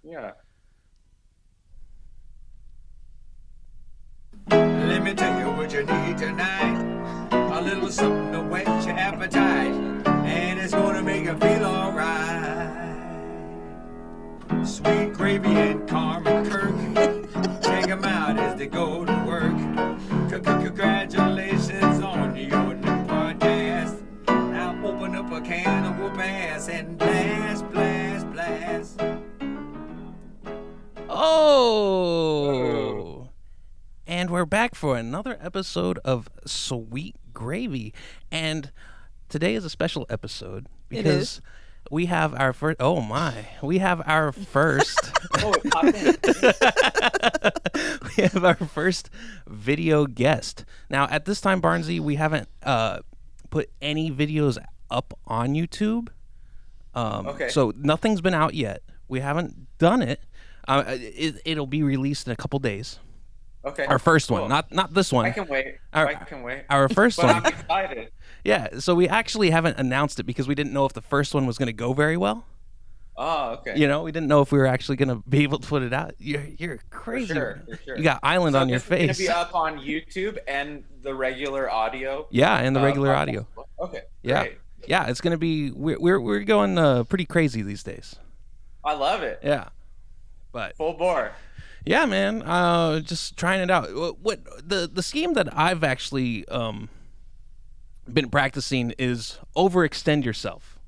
Yeah. Let me tell you what you need tonight. A little something to whet your appetite, and it's gonna make you feel alright. Sweet Gravy and Carmen Kirk, check 'em out as they go to work. Congratulations on your new podcast. Now open up a can of whoop ass and blast, blast, blast. Oh, and we're back for another episode of Sweet Gravy. And today is a special episode because we have our first. Oh my, we have our first. Oh, it popped in. We have our first video guest. Now, at this time, Barnzee, we haven't put any videos up on YouTube. Okay. So nothing's been out yet. We haven't done it. It'll be released in a couple days. Okay. Our first one, Cool. not this one. I can wait. Our- I can wait. Our first But one. I'm excited. Yeah, so we actually haven't announced it because we didn't know if the first one was going to go very well. Oh, okay. You know, we didn't know if we were actually going to be able to put it out. You're crazy. For sure. You got Island So on your this is gonna face. be up on YouTube and the regular audio. Yeah, and the regular podcast. audio. Okay. Yeah. Great. Yeah, it's going to be we're going pretty crazy these days. I love it. Yeah. But Full bore. yeah, man, just trying it out. What the scheme that I've actually been practicing is overextend yourself.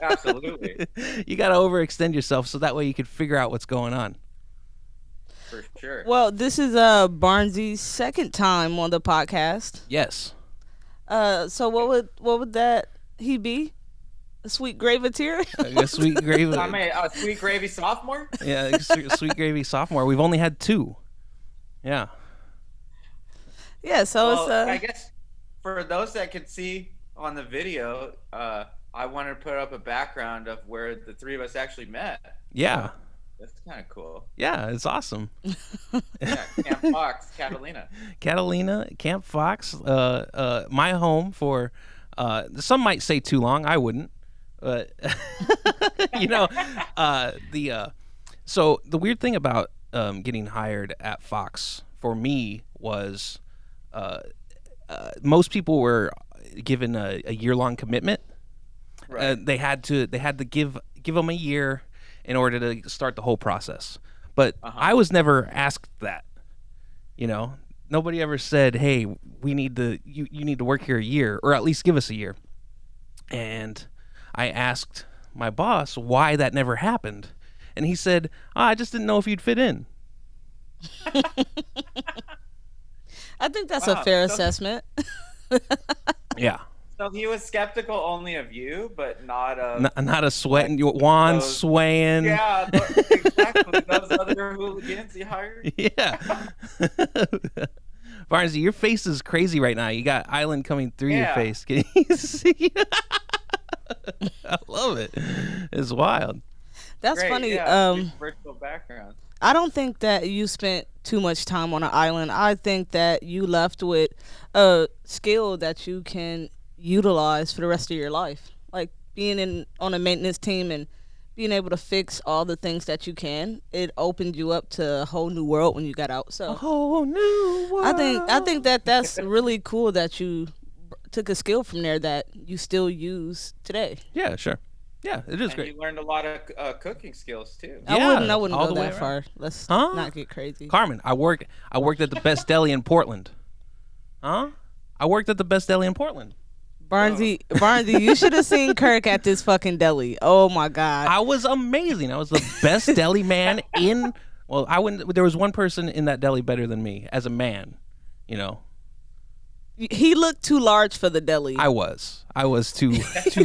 Absolutely. You got to overextend yourself so that way you can figure out what's going on. For sure. Well, this is Barnzee's second time on the podcast. Yes. So what would that he be? A sweet gravatier? A sweet gravy. I'm a Sweet Gravy sophomore. Yeah, sweet gravy sophomore. We've only had 2. Yeah. Yeah. So Well, it's I guess for those that could see on the video, I wanted to put up a background of where the three of us actually met. Yeah. That's kind of cool. Yeah, it's awesome. Yeah, Camp Fox, Catalina. Catalina, Camp Fox, my home for some might say too long. I wouldn't. But you know, so the weird thing about getting hired at Fox for me was most people were given a year-long commitment. Right. They had to give them a year in order to start the whole process. But I was never asked that. You know, nobody ever said, "Hey, we need to you need to work here a year, or at least give us a year." And I asked my boss why that never happened, and he said, "I just didn't know if you'd fit in." I think that's Wow, a fair so- assessment. Yeah, So he was skeptical only of you, but not of. not a sweating wand those- swaying. Yeah, exactly. Those other hooligans he hired. Yeah. Barnesy, your face is crazy right now. You got Island coming through your Yeah. face. Can you see? I love it. It's wild. That's Great, funny. Yeah, virtual background. I don't think that you spent too much time on an island. I think that you left with a skill that you can utilize for the rest of your life. Like being on a maintenance team and being able to fix all the things that you can. It opened you up to a whole new world when you got out. So Oh, new world. I think that that's really cool that you took a skill from there that you still use today. Yeah, sure. Yeah, it is And great. you learned a lot of cooking skills too. Yeah, I wouldn't all go the way that around. far. Let's Huh? not get crazy. Carmen, I worked at the best deli in Portland. Huh? I worked at the best deli in Portland. Barnzee, you should have seen Kirk at this fucking deli. Oh my god. I was amazing. I was the best deli man in. Well, I wouldn't. There was one person in that deli better than me as a man. You know, He looked too large for the deli. I was too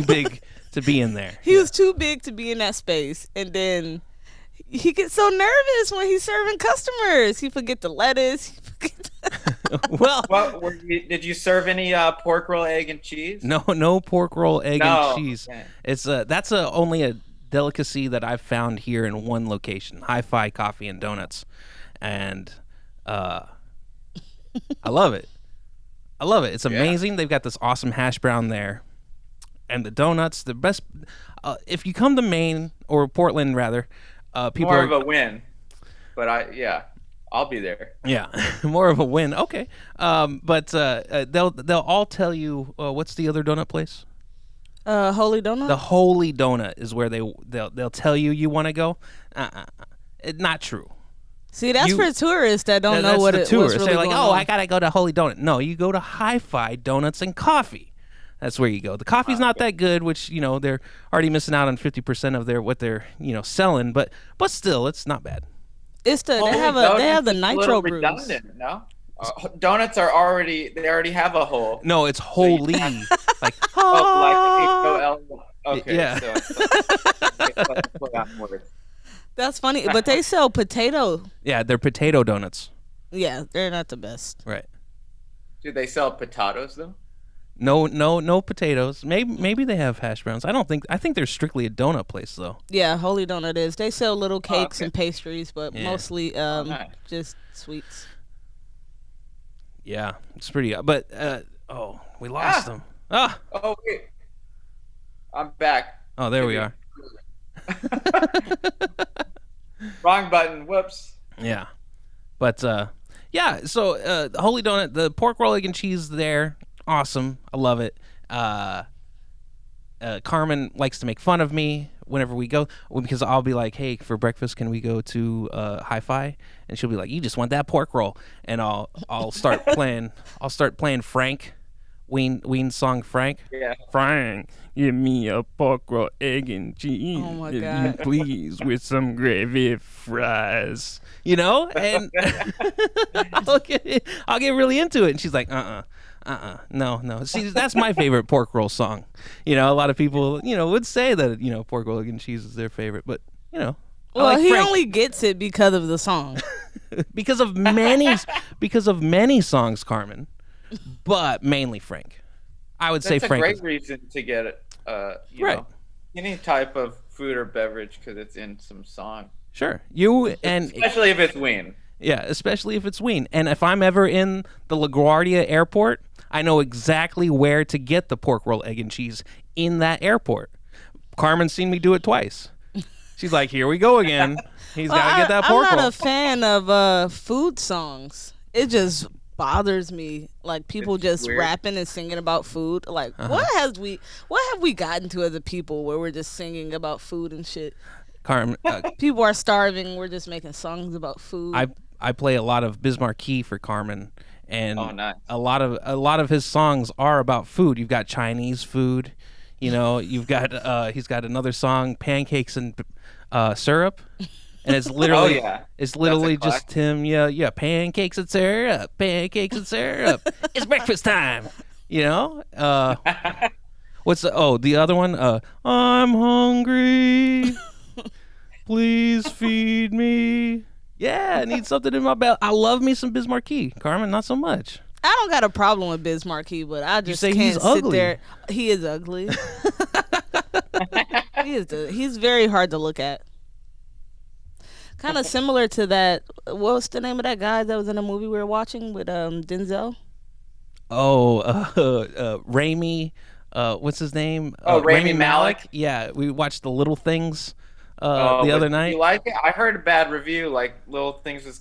big to be in there. He was too big to be in that space, and then he gets so nervous when he's serving customers. He forget the lettuce. He forget Well, Did you serve any pork roll, egg, and cheese? no pork roll, egg, No. and cheese. Okay. It's that's only a delicacy that I've found here in one location: Hi-Fi Coffee and Donuts, and I love it. I love it. It's amazing. They've got this awesome hash brown there, and the donuts. The best. if you come to Maine or Portland rather, people More are of a win, but I'll be there. yeah, more of a win. Okay, but they'll all tell you what's the other donut place? Holy Donut. The Holy Donut is where they'll tell you want to go. Not true. See, that's for tourists that don't know That's what the what's tourists. really They're like, going oh, on. I gotta go to Holy Donut. No, you go to Hi-Fi Donuts and Coffee. That's where you go. The coffee's not that good, which they're already missing out on 50% of what they're selling, but still, it's not bad. It's the Holy they have Donuts the is a nitro little brews. redundant, no? Donuts are they already have a hole. No, it's Holy, like Oh, like H-O-L. Okay, Yeah. so let's play on words. That's funny, but they sell potato. yeah, they're potato donuts, Yeah, they're not the best. right? Do they sell potatoes though? No potatoes. Maybe they have hash browns. I think they're strictly a donut place though. Yeah, Holy Donut is. They sell little cakes okay. and pastries, but Yeah. mostly Nice. just sweets. Yeah, it's pretty. But we lost them. Ah, Oh wait, I'm back. oh, there we are. Wrong button. Whoops. Yeah, but yeah. So Holy Donut, the pork roll, egg, and cheese there, awesome. I love it. Carmen likes to make fun of me whenever we go because I'll be like, "Hey, for breakfast, can we go to Hi-Fi?" And she'll be like, "You just want that pork roll," and I'll start playing. I'll start playing Frank, Ween's song Frank. Yeah. Frank, give me a pork roll, egg, and cheese, Oh my if God. you please, with some gravy fries. And I'll get really into it, and she's like, no. See, that's my favorite pork roll song. A lot of people, would say that pork roll, egg, and cheese is their favorite, but I Well, like he Frank only gets it because of the song. because of many songs, Carmen, but mainly Frank. I would say That's a Frank. great reason to get it. Right. Any type of food or beverage because it's in some song. Sure, you and Especially if it's Ween. yeah, especially if it's Ween. And if I'm ever in the LaGuardia airport, I know exactly where to get the pork roll, egg, and cheese in that airport. Carmen's seen me do it twice. She's like, "Here we go again. He's got to get that pork I'm not roll." a fan of food songs. It just bothers me. Like people It's just weird. rapping and singing about food. Like what have we gotten to as a people where we're just singing about food and shit? Carmen, People are starving. We're just making songs about food. I play a lot of Bismarcky for Carmen, and Oh, nice. a lot of his songs are about food. You've got Chinese food, you've got he's got another song, pancakes and syrup, and it's literally Oh, yeah. it's literally That's a just him, pancakes and syrup, it's breakfast time, what's the other one? I'm hungry. Please feed me. Yeah, I need something in my belly. I love me some Bismarcky. Carmen, not so much. I don't got a problem with Bismarcky, but I just say can't he's sit ugly. there. He is ugly. He's very hard to look at. Kind of similar to that. What's the name of that guy that was in a movie we were watching with Denzel? Rami, what's his name? Rami Malek? Yeah, we watched The Little Things the But other did night. You like it? I heard a bad review. Like Little Things was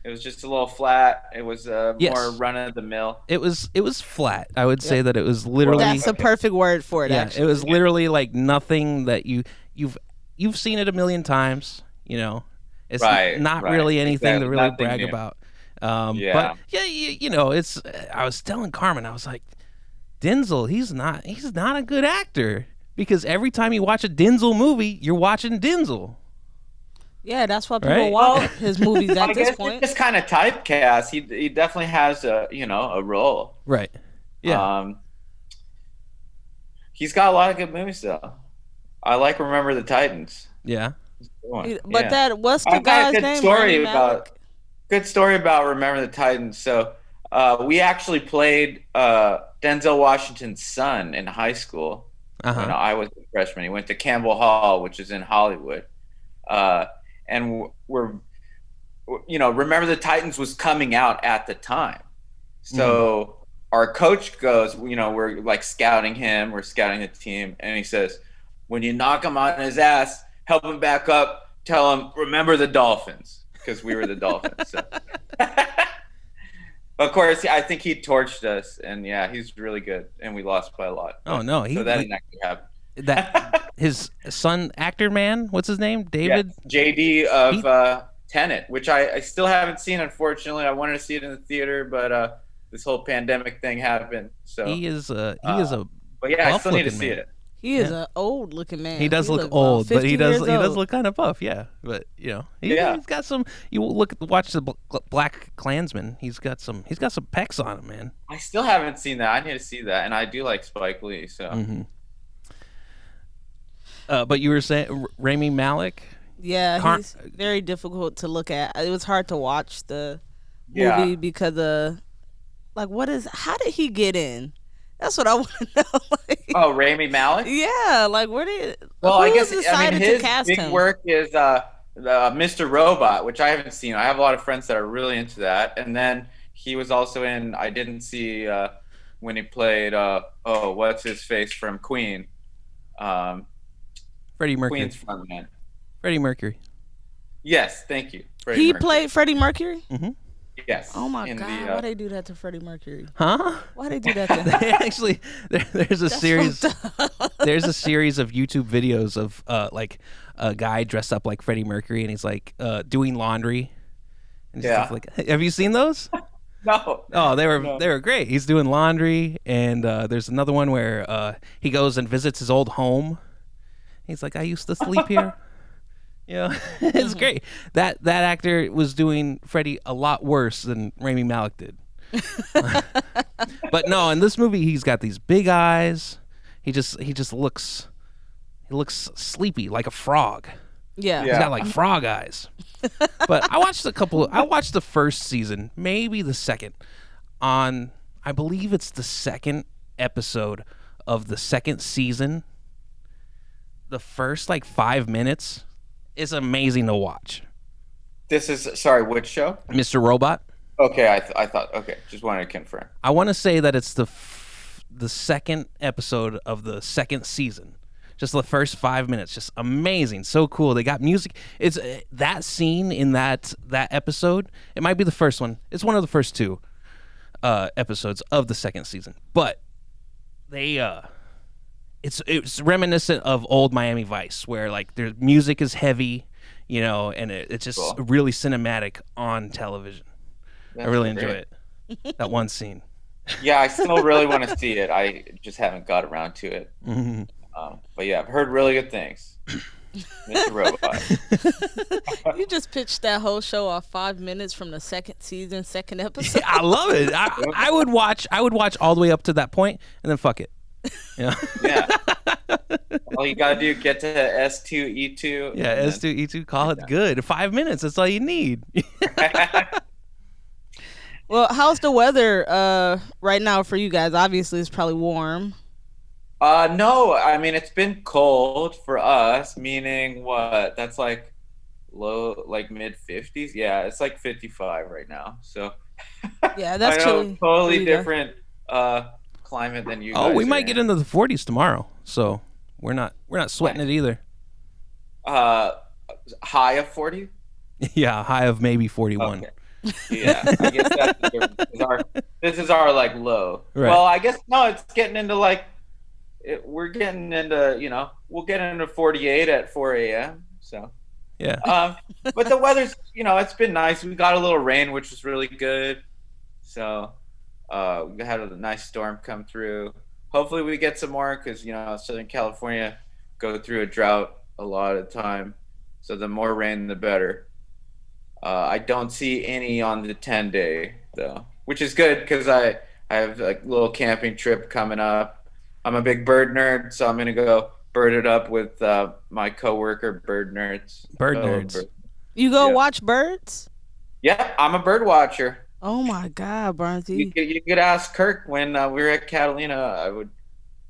it was just a little flat. It was Yes. more run of the mill. It was flat. I would say that it was literally That's the perfect word for it. yeah, Actually, it was literally like nothing that you've seen it a million times, It's Right, not right. really anything to Exactly. really Nothing brag new. about. Yeah. But yeah, it's. I was telling Carmen, I was like, Denzel, he's not a good actor because every time you watch a Denzel movie, you're watching Denzel. yeah, that's why people Right? watch his movies I at this guess point. it's just kind of typecast. He definitely has a role. Right. Yeah. He's got a lot of good movies though. I like Remember the Titans. Yeah. But that what's the I've got guy's a good name? story Rami about Malek? good story about Remember the Titans. So we actually played Denzel Washington's son in high school when I was a freshman. He went to Campbell Hall, which is in Hollywood, and Remember the Titans was coming out at the time. So our coach goes, we're like scouting him, we're scouting the team, and he says, when you knock him on his ass, help him back up, tell him, remember the Dolphins, because we were the Dolphins. So. Of course, I think he torched us, and yeah, he's really good, and we lost by a lot. Oh no, so that didn't actually happen. That his son, actor man, what's his name? David? Yeah, JD of Tenet, which I still haven't seen, unfortunately. I wanted to see it in the theater, but this whole pandemic thing happened. So he is a but yeah, I still need to see man. it. He is an old looking man. He does look old, but he does look kind of buff. Yeah, but he's got some. You watch the Black Klansman. He's got some pecs on him, man. I still haven't seen that. I need to see that, and I do like Spike Lee. So. Mm-hmm. But you were saying Rami Malek. Yeah, he's very difficult to look at. It was hard to watch the movie because how did he get in? That's what I want to know. Rami Malek? Yeah, where did? Well, I guess his big work is Mr. Robot, which I haven't seen. I have a lot of friends that are really into that, and then he was also in. I didn't see when he played. What's his face from Queen? Freddie Mercury. Queen's frontman. Freddie Mercury. Yes, thank you. He played Freddie Mercury? Mm-hmm. Yes. Oh my God! Why they do that to Freddie Mercury? Huh? Why they do that to him? They actually, there's a series. There's a series of YouTube videos of a guy dressed up like Freddie Mercury, and he's doing laundry. And stuff like. Have you seen those? No. Oh, they were great. He's doing laundry, and there's another one where he goes and visits his old home. He's like, I used to sleep here. It's great. That actor was doing Freddie a lot worse than Rami Malek did. But no, in this movie, he's got these big eyes. He just looks sleepy like a frog. Yeah. He's got frog eyes. But I watched the first season, maybe the second, on I believe it's the second episode of the second season. The first 5 minutes is amazing to watch. This is which show? Mr. Robot. Okay, I thought. Okay, just wanted to confirm. I want to say that it's the second episode of the second season. Just the first 5 minutes, just amazing, so cool. They got music. It's that scene in that episode. It might be the first one. It's one of the first two episodes of the second season. But they it's reminiscent of old Miami Vice, where their music is heavy, and it's just cool. Really cinematic on television. I really enjoy it. That one scene. Yeah, I still really want to see it. I just haven't got around to it. Mm-hmm. But yeah, I've heard really good things. Mr. Robot. You just pitched that whole show off 5 minutes from the second season, second episode. Yeah, I love it. I would watch all the way up to that point and then fuck it. Yeah. All you gotta do, get to S2E2. Yeah, S2E2. Call it good. 5 minutes. That's all you need. Well, how's the weather right now for you guys? Obviously, it's probably warm. No, I mean it's been cold for us. Meaning what? That's low, mid 50s. Yeah, it's 55 right now. So yeah, that's chilly. Totally different climate than you guys. Oh, we might get into the 40s tomorrow. So we're not sweating it either. High of 40? Yeah, high of maybe 41. Okay. Yeah, I guess that's the difference. This is our low. Right. Well, I guess no, it's getting into we're getting into we'll get into 48 at 4 a.m. So yeah. But the weather's it's been nice. We got a little rain, which was really good. So we had a nice storm come through. Hopefully we get some more because Southern California go through a drought a lot of the time. So the more rain, the better. I don't see any on the 10-day though, which is good because I have a little camping trip coming up. I'm a big bird nerd, so I'm gonna go bird it up with my coworker bird nerds. Bird nerds. You go watch birds? Yeah, I'm a bird watcher. Oh my God, Barnzee. You could ask Kirk when we were at Catalina. I would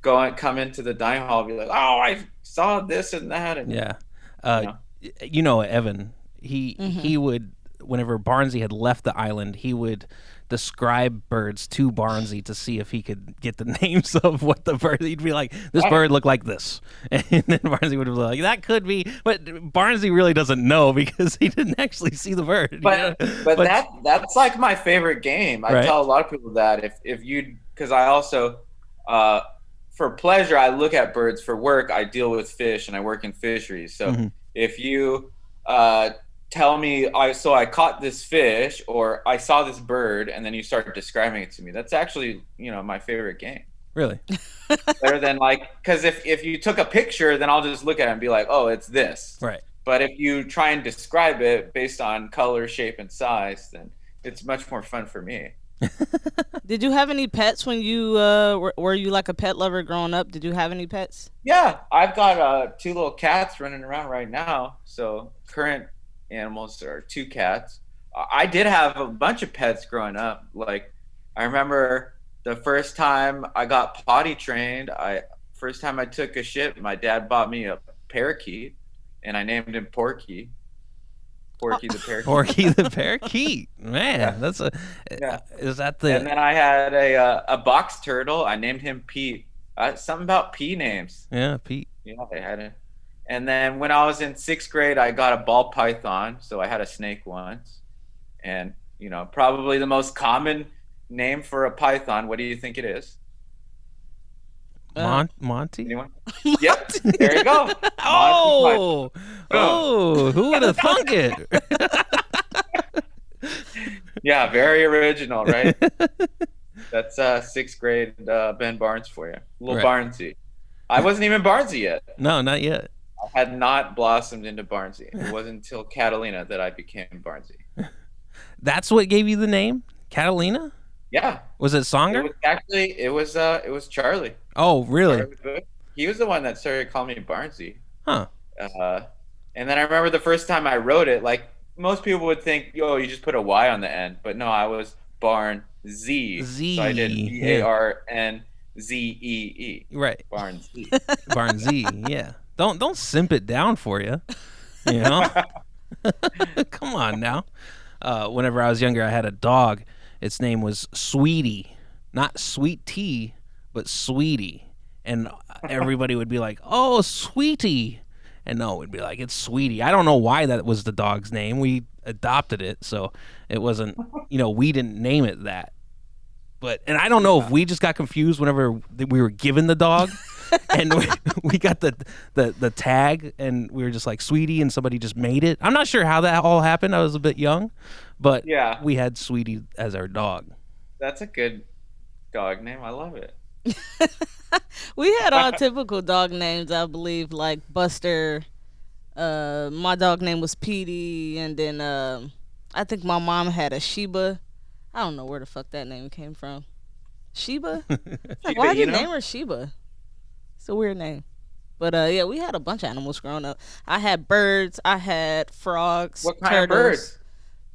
come into the dining hall and be like, "Oh, I saw this and that." And yeah, Evan. He would whenever Barnzee had left the island, he would describe birds to Barnzee to see if he could get the names of what the bird. He'd be like, "This bird looked like this," and then Barnzee would be like, "That could be," but Barnzee really doesn't know because he didn't actually see the bird. But that's like my favorite game. I Right. tell a lot of people that if you, because I also for pleasure I look at birds. For work I deal with fish and I work in fisheries. So if you tell me I caught this fish or I saw this bird and then you start describing it to me, that's actually my favorite game. Really? Better than because if you took a picture, then I'll just look at it and be like, oh, it's this. Right. But if you try and describe it based on color, shape, and size, then it's much more fun for me. Did you have any pets when you were you like a pet lover growing up? Did you have any pets? Yeah, I've got 2 little cats running around right now. So current animals are 2 cats. I did have a bunch of pets growing up. Like I remember the first time I got potty trained. First time I took a shit, my dad bought me a parakeet, and I named him Porky. Porky the parakeet. Porky the parakeet. Man, Yeah. that's a. Yeah. Is that the? And then I had a box turtle. I named him Pete. Something about P names. Yeah, Pete. Yeah, they had it. And then when I was in 6th grade, I got a ball python. So I had a snake once. And, probably the most common name for a python. What do you think it is? Monty. Anyone? Yep. There you go. Oh, who would have thunk it? Yeah, very original, right? That's 6th grade Ben Barnes for you. Little Right. Barnesy. I wasn't even Barnesy yet. No, not yet. I had not blossomed into Barnzee. It wasn't until Catalina that I became Barnzee. That's what gave you the name, Catalina? Yeah. Was it Songer? It was Charlie. Oh, really? Charlie Book. He was the one that started calling me Barnzee. Huh. And then I remember the first time I wrote it, like most people would think, oh, you just put a Y on the end. But no, I was Barnzee. Z. So I did Yeah. Barnzee. Right. Barnzee. Barnzee. Yeah. Don't simp it down for you. You know. Come on now. Whenever I was younger, I had a dog. Its name was Sweetie, not Sweet Tea, but Sweetie. And everybody would be like, "Oh, Sweetie," and no, it'd be like, "It's Sweetie." I don't know why that was the dog's name. We adopted it, so it wasn't. We didn't name it that. And I don't know if we just got confused whenever we were given the dog, and we got the tag, and we were just like Sweetie, and somebody just made it. I'm not sure how that all happened. I was a bit young, but Yeah. we had Sweetie as our dog. That's a good dog name. I love it. We had all typical dog names, I believe, like Buster. My dog name was Petey, and then I think my mom had a Sheba. I don't know where the fuck that name came from. Sheba? Like, why'd you name her Sheba? It's a weird name. But yeah, we had a bunch of animals growing up. I had birds. I had frogs. What kind turtles. of birds?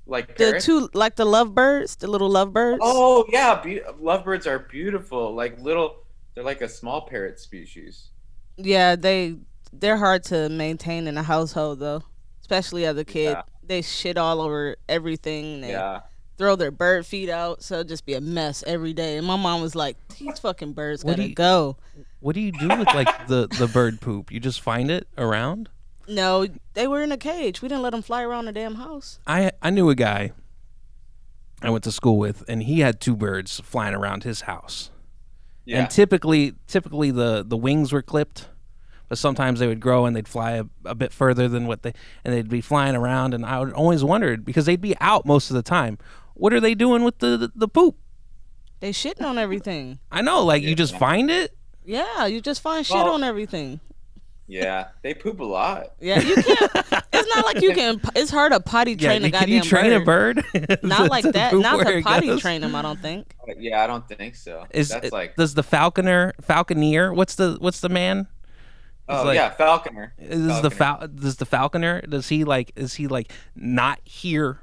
Like The parrots? like the lovebirds, the little lovebirds. Oh yeah, lovebirds are beautiful. They're like a small parrot species. Yeah, they're hard to maintain in a household though, especially as a kid. Yeah. They shit all over everything. They Yeah. throw their bird feed out, so it'd just be a mess every day. And my mom was like, "These fucking birds What do gotta you- go." What do you do with like the bird poop? You just find it around? No, they were in a cage. We didn't let them fly around the damn house. I knew a guy I went to school with, and he had 2 birds flying around his house. Yeah. And typically the wings were clipped, but sometimes they would grow and they'd fly a bit further than and they'd be flying around. And I would always wondered, because they'd be out most of the time, what are they doing with the poop? They shitting on everything. I know, like you just find it. Yeah, you just find shit Well- on everything. Yeah. They poop a lot. Yeah, you can't. It's not like you can. It's hard to potty train a can goddamn you train bird. a bird? Not like To that. poop Not where to it potty goes? train them. I don't think. Yeah, I don't think so. That's like Does the falconer? What's the man? oh like- yeah, falconer. Does the falconer? Is he like not here?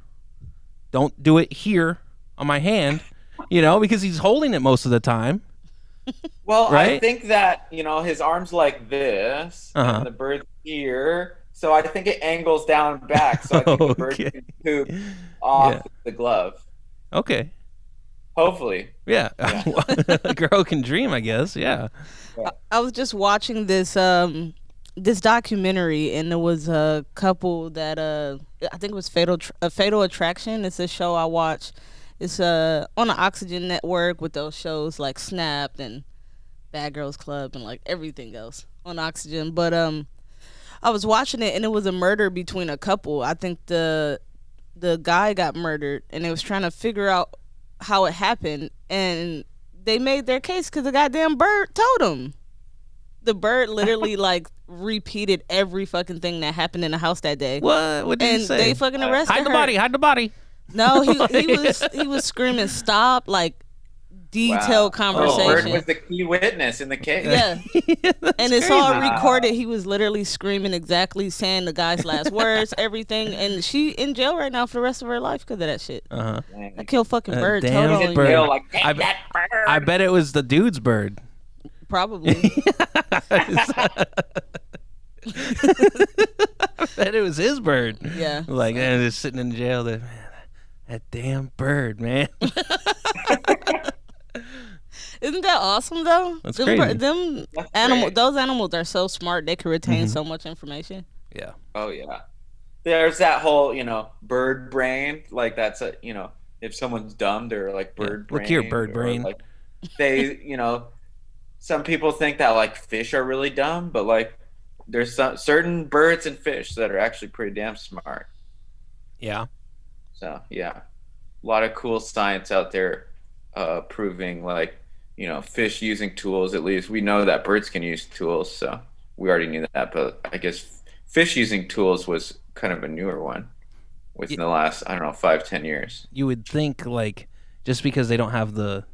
Don't do it here on my hand, because he's holding it most of the time. Well, I Right? think that his arms like this, Uh-huh. and the bird's here, so I think it angles down and back. So I think the bird Okay. can poop Yeah. off the glove. Okay. Hopefully. Yeah. Yeah. A girl can dream, I guess. Yeah. Yeah. I was just watching this documentary, and there was a couple that I think it was Fatal Attraction. It's a show I watch. It's on the Oxygen network with those shows like Snapped and Bad Girls Club and like everything else on Oxygen. But I was watching it, and it was a murder between a couple. I think the guy got murdered, and they was trying to figure out how it happened, and they made their case because the goddamn bird told them. The bird literally like repeated every fucking thing that happened in the house that day, What did and he say? they fucking arrested Hide the her. body. Hide the body. No, he was screaming stop, like Wow. detailed Oh, conversation. Bird was the key witness in the case. Yeah, and it's crazy. all recorded. He was literally screaming exactly, saying the guy's last words, everything. And she in jail right now for the rest of her life because of that shit. Uh-huh. Dang. I kill fucking bird. damn Total In bird. jail, like, I, "Get that bird." I bet it was the dude's bird. probably. I bet it was his bird. Yeah. Like, just sitting in jail. Man, that damn bird, man. Isn't that awesome though? That's them, crazy. Them That's animal, great. those animals are so smart. They can retain Mhm. so much information. Yeah. Oh yeah. There's that whole, bird brain. Like that's if someone's dumb, they're like bird brain. Look here, bird or, brain. like they, some people think that like fish are really dumb, but like there's some certain birds and fish that are actually pretty damn smart. Yeah. So yeah, a lot of cool science out there, proving like fish using tools. At least we know that birds can use tools, so we already knew that. But I guess fish using tools was kind of a newer one within the last, I don't know, 5-10 years. You would think, like, just because they don't have the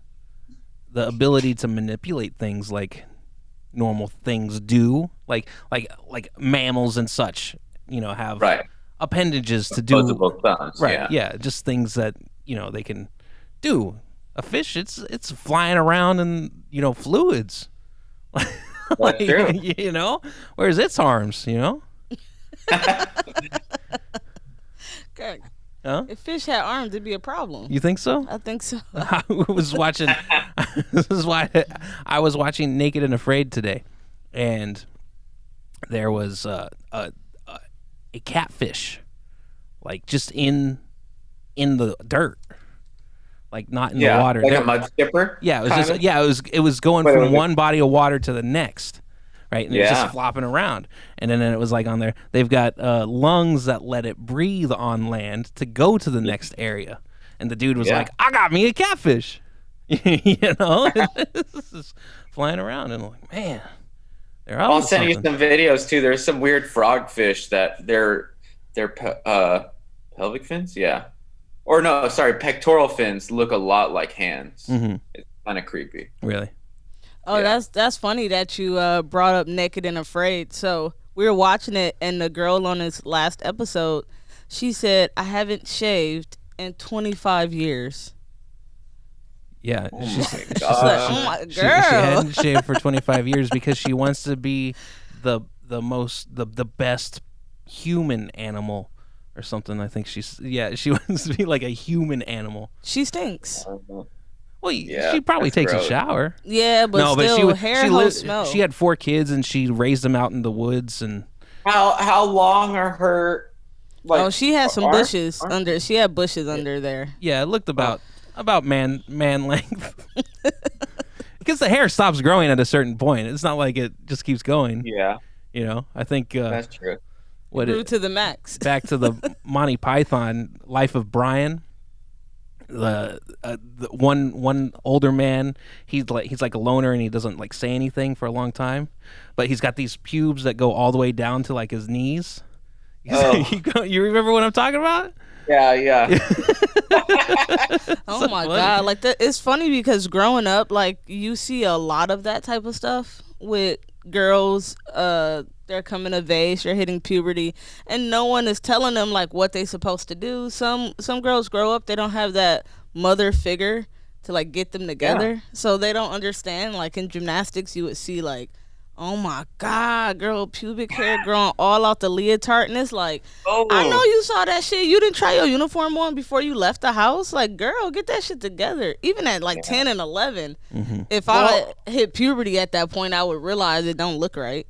ability to manipulate things like normal things do, like mammals and such, have Right. appendages to do. Opposable thumbs. Right. Yeah. Just things that they can do. A fish, it's flying around in fluids. That's true. Where's its arms? Okay. Huh? If fish had arms, it'd be a problem. You think so? I think so. I was watching. This is why I was watching Naked and Afraid today, and there was a catfish, like just in the dirt, like not in the water. Like a mud skipper. Yeah, it was kinda? just it was going But it from was one body of water to the next, right? And it was Yeah. just flopping around. And then it was like on there, they've got lungs that let it breathe on land to go to the next area. And the dude was Yeah. like, "I got me a catfish," This is flying around, and I'm like, man, they're I'll up to send you something. some videos too. There's some weird frogfish that their pelvic fins, yeah, or no, sorry, pectoral fins look a lot like hands. Mhm. It's kind of creepy. Really? Oh, Yeah. that's funny that you brought up Naked and Afraid. So we were watching it, and the girl on this last episode, she said, "I haven't shaved in 25 years." Yeah. Oh she's, my she's God. like- Oh my she girl. hadn't shaved for 25 years because she wants to be the best human animal or something. I think she wants to be like a human animal. She stinks. Well, Yeah, she probably that's takes gross. a shower. Yeah, but no, still, but hair she holds smell. she had 4 kids and she raised them out in the woods and How long are her? Like, oh, she had some arms? bushes under. She had bushes under there. yeah, it looked about man length. Because the hair stops growing at a certain point. It's not like it just keeps going. Yeah, I think that's true. what Grew it, to the max. back to the Monty Python Life of Brian. The one older man, he's like a loner and he doesn't like say anything for a long time, but he's got these pubes that go all the way down to like his knees. Oh. You remember what I'm talking about? Yeah. Oh my god! Like that, it's funny because growing up, like you see a lot of that type of stuff with girls. They're coming of age, they're hitting puberty, and no one is telling them like what they're supposed to do. Some girls grow up, they don't have that mother figure to like get them together, so they don't understand. Like in gymnastics, you would see like Oh my God, girl, pubic hair growing all out the leotard, and it's like, I know Oh, you saw that shit. You didn't try your uniform on before you left the house. Like, girl, get that shit together. Even at like yeah. 10 and 11, if I Well, hit puberty at that point, I would realize it don't look right.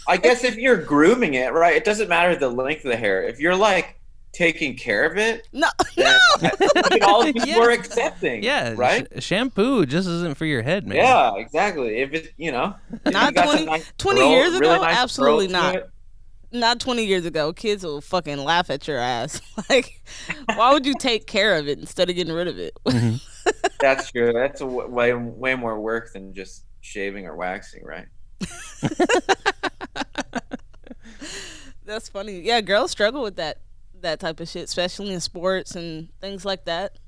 I guess if you're grooming it, right, it doesn't matter the length of the hair. If you're like taking care of it, No, then no. we could all be Yeah. more accepting, Yeah, right? shampoo just isn't for your head, man. Yeah, exactly. If it, if you Not got some 20, nice 20 curl, years really ago. nice curl Absolutely to not. it, Not 20 years ago. Kids will fucking laugh at your ass. Like, why would you take care of it instead of getting rid of it? Hmm. that's true. That's way more work than just shaving or waxing, right? That's funny. Yeah, girls struggle with that type of shit, especially in sports and things like that.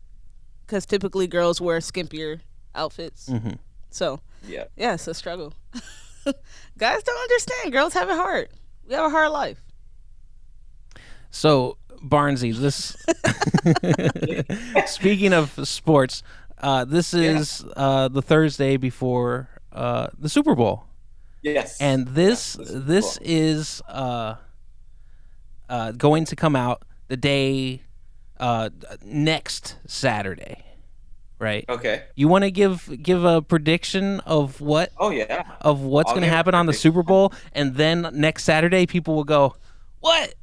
Because typically girls wear skimpier outfits. Hmm. So Yeah. yeah, it's a struggle. Guys don't understand. Girls have it hard. We have a hard life. So, Barnzee, this. Speaking of sports, this Yeah. is the Thursday before the Super Bowl, Yes. and Yeah, this this is this cool. is going to come out the day next Saturday, right? Okay. You want to give a prediction of Oh yeah. what's I'll going to give a happen on the prediction. Super Bowl, and then next Saturday people will go, "What?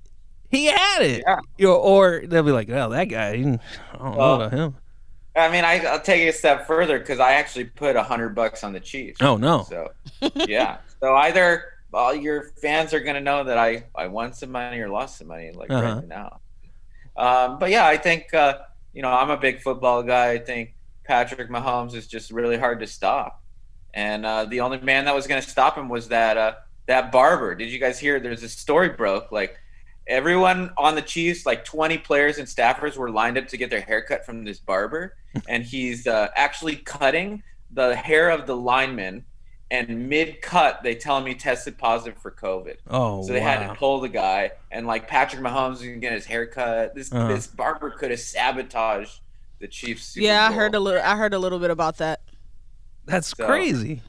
He had it," Yeah. or they'll be like, "Well, that guy, I don't know about Well, him." I mean, I'll take it a step further because I actually put $100 on the Chiefs. Oh no. So yeah. So either your fans are gonna know that I won some money or lost some money, like Uh-huh. right now. But yeah, I think I'm a big football guy. I think Patrick Mahomes is just really hard to stop, and the only man that was going to stop him was that barber. Did you guys hear? There's a story broke. Like everyone on the Chiefs, like 20 players and staffers, were lined up to get their haircut from this barber, and he's actually cutting the hair of the lineman. And mid-cut, they tell him he tested positive for COVID. Oh So they had to wow. pull the guy, and like Patrick Mahomes was gonna get his hair cut. This Uh-huh. this barber could have sabotaged the Chiefs Super Yeah, I Bowl. heard a little. I heard a little bit about that. That's So crazy.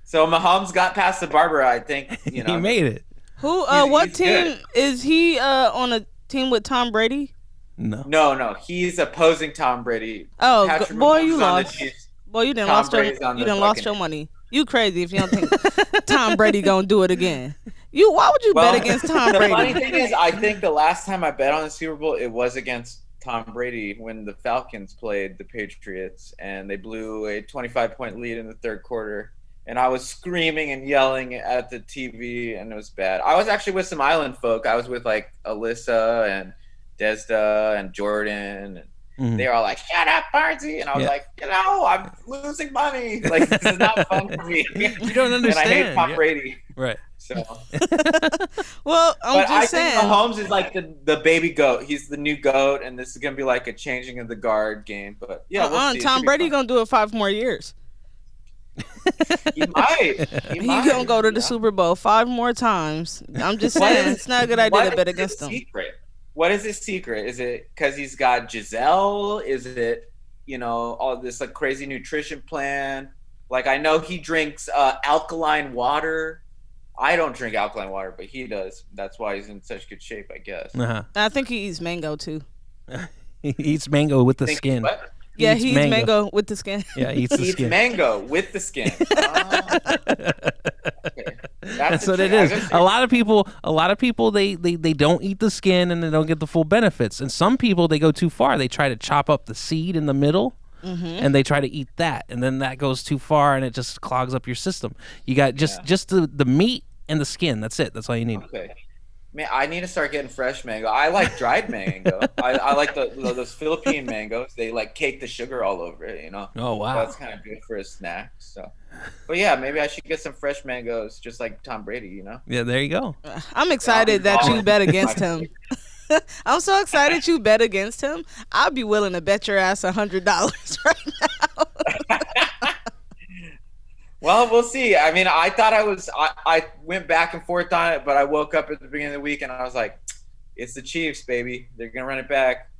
so Mahomes got past the barber. I think He made it. Who? What he's team good. is he? On a team with Tom Brady? No. No, he's opposing Tom Brady. Oh, Patrick boy, Mahomes you is on the lost. Chiefs. Boy, you didn't Tom lost your Brady's on you the didn't lost your Buccaneers. money. You crazy if you don't think Tom Brady gonna do it again. Why would you Well, bet against Tom the funny Brady? thing is, I think the last time I bet on the Super Bowl, it was against Tom Brady when the Falcons played the Patriots and they blew a 25-point lead in the third quarter. And I was screaming and yelling at the TV, and it was bad. I was actually with some island folk. I was with like Alyssa and Desda and Jordan, and Mhm. they were all like, "Shut up, Barnzee!" And I was Yeah. like, I'm losing money. Like this is not fun for me. You don't And I hate understand. Tom Yeah. Brady. Right. So, Well, I'm but I just think saying. Mahomes is like the baby goat. He's the new goat, and this is gonna be like a changing of the guard game. But yeah, we'll see. It Tom should be Brady fun. gonna do it 5 more years. He might. He He might. gonna go to the you know? Super Bowl 5 more times. I'm just What saying, is- it's not a good idea what to bet is his against him. secret? What is his secret? Is it because he's got Giselle? Is it all this like crazy nutrition plan? Like I know he drinks alkaline water. I don't drink alkaline water, but he does. That's why he's in such good shape, I guess. Uh-huh. I think he eats mango too. He eats mango with the Think skin. what? Yeah, eats he eats mango with the skin. Yeah, he eats the He eats skin. mango with the skin. Oh, okay. That's a what it trick. I is. was gonna A say- lot of people they don't eat the skin and they don't get the full benefits. And some people they go too far. They try to chop up the seed in the middle and they try to eat that, and then that goes too far and it just clogs up your system. You got just the meat and the skin. That's it. That's all you need. Okay. Man, I need to start getting fresh mango. I like dried mango. I like those Philippine mangoes. They like cake the sugar all over it. Oh wow. That's kind of good for a snack. So, but yeah, maybe I should get some fresh mangoes, just like Tom Brady. Yeah, there you go. I'm excited that you Always bet against my him. I'm so excited you bet against him. I'd be willing to bet your ass $100 right now. Well, we'll see. I mean, I thought I went back and forth on it, but I woke up at the beginning of the week and I was like, it's the Chiefs, baby. They're gonna run it back.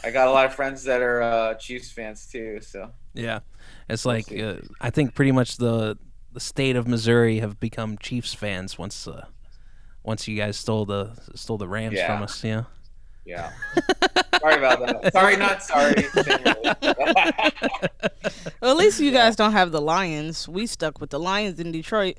I got a lot of friends that are Chiefs fans too, so Yeah, it's like see. I think pretty much the the state of Missouri have become Chiefs fans once you guys stole the Rams from Yeah, us. Yeah. yeah. Sorry about that. Sorry, not sorry. Well, at least you Yeah. guys don't have the Lions. We stuck with the Lions in Detroit.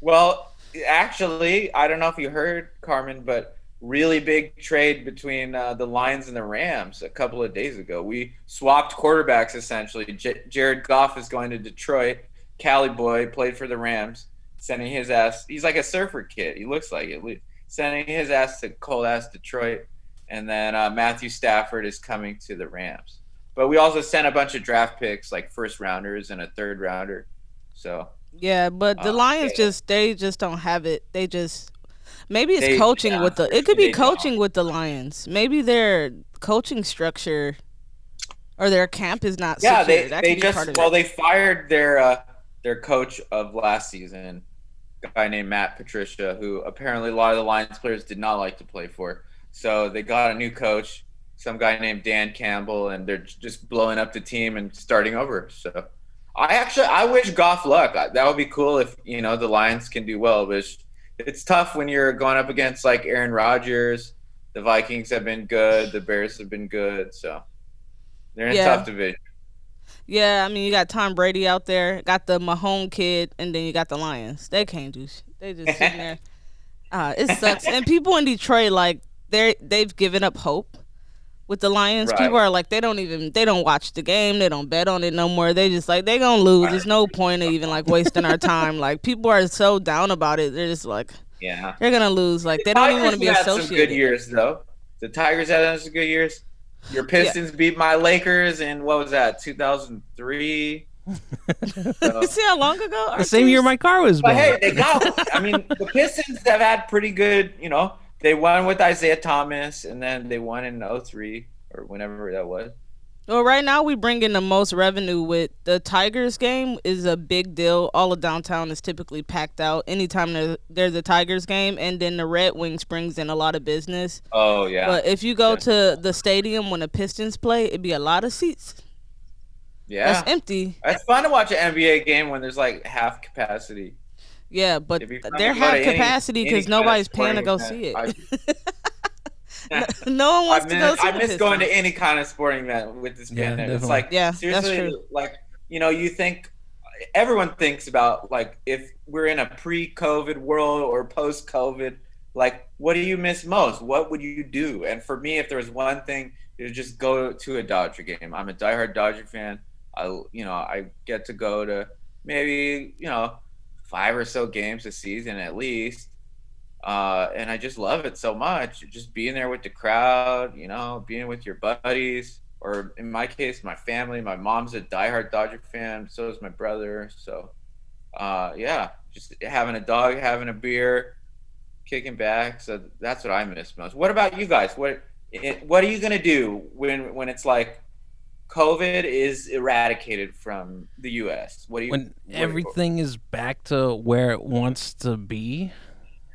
Well, actually, I don't know if you heard, Carmen, but really big trade between the Lions and the Rams a couple of days ago. We swapped quarterbacks essentially. Jared Goff is going to Detroit. Cali boy played for the Rams, sending his ass. He's like a surfer kid. He looks like it. Sending his ass to cold ass Detroit, and then Matthew Stafford is coming to the Rams. But we also sent a bunch of draft picks, like first rounders and a third rounder. So Yeah, but the Lions yeah, just don't have it. They just maybe it's coaching yeah, with the it could unfortunately be they don't. coaching with the Lions. Maybe their coaching structure or their camp is not Yeah, secure. That they could be part just of well it. they fired their coach of last season, a guy named Matt Patricia, who apparently a lot of the Lions players did not like to play for. So they got a new coach, some guy named Dan Campbell, and they're just blowing up the team and starting over. So I wish Goff luck. That would be cool if the Lions can do well, but it's tough when you're going up against like Aaron Rodgers. The Vikings have been good, the Bears have been good, so they're in a Yeah. tough division. Yeah, I mean you got Tom Brady out there, got the Mahomes kid, and then you got the Lions. They can't do they just sitting there. It sucks. And people in Detroit like they've given up hope with the Lions. People Right. are like they don't watch the game, they don't bet on it no more. They just like they gonna lose. There's no point of even like wasting our time. Like people are so down about it. They're just like Yeah. they're gonna lose. Like they don't even want Tigers to be have had some good associated. years though. The Tigers had some good years. Your Yeah. Pistons beat my Lakers in what was that, 2003? You So, see how long ago The our same year teams? my car was but built. hey, they got. I mean, the Pistons have had pretty good. They won with Isaiah Thomas, and then they won in '03 or whenever that was. Well, right now we bring in the most revenue with the Tigers game is a big deal. All of downtown is typically packed out anytime there's a Tigers game, and then the Red Wings brings in a lot of business. Oh yeah, But if you go yeah, to the stadium when the Pistons play, it'd be a lot of seats that's yeah. empty. It's fun to watch an NBA game when there's like half capacity. Yeah, but It'd be fun to they're go to half capacity any because kind of nobody's paying to sporting go event. see it. I No one wants to go see I the miss going Pistons. to any kind of sporting event with this Yeah, pandemic. It's definitely. like Yeah, that's seriously, true. like you think everyone thinks about like if we're in a pre-COVID world or post-COVID, like what do you miss most? What would you do? And for me, if there was one thing, it would just go to a Dodger game. I'm a diehard Dodger fan. I get to go to maybe 5 or so games a season at least. And I just love it so much. Just being there with the crowd, being with your buddies, or in my case, my family. My mom's a diehard Dodger fan. So is my brother. So, yeah, just having a dog, having a beer, kicking back. So that's what I miss most. What about you guys? What are you gonna do when it's like COVID is eradicated from the U.S.? When What, everything is back to where it wants to be,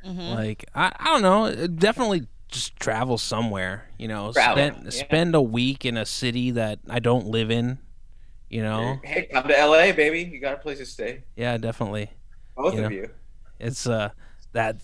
Hmm. like I don't know, definitely just travel somewhere. travel? Spend a week in a city that I don't live in. You know, Hey, come to L.A., baby. You got a place to stay. yeah, definitely. Both You of know, you. it's that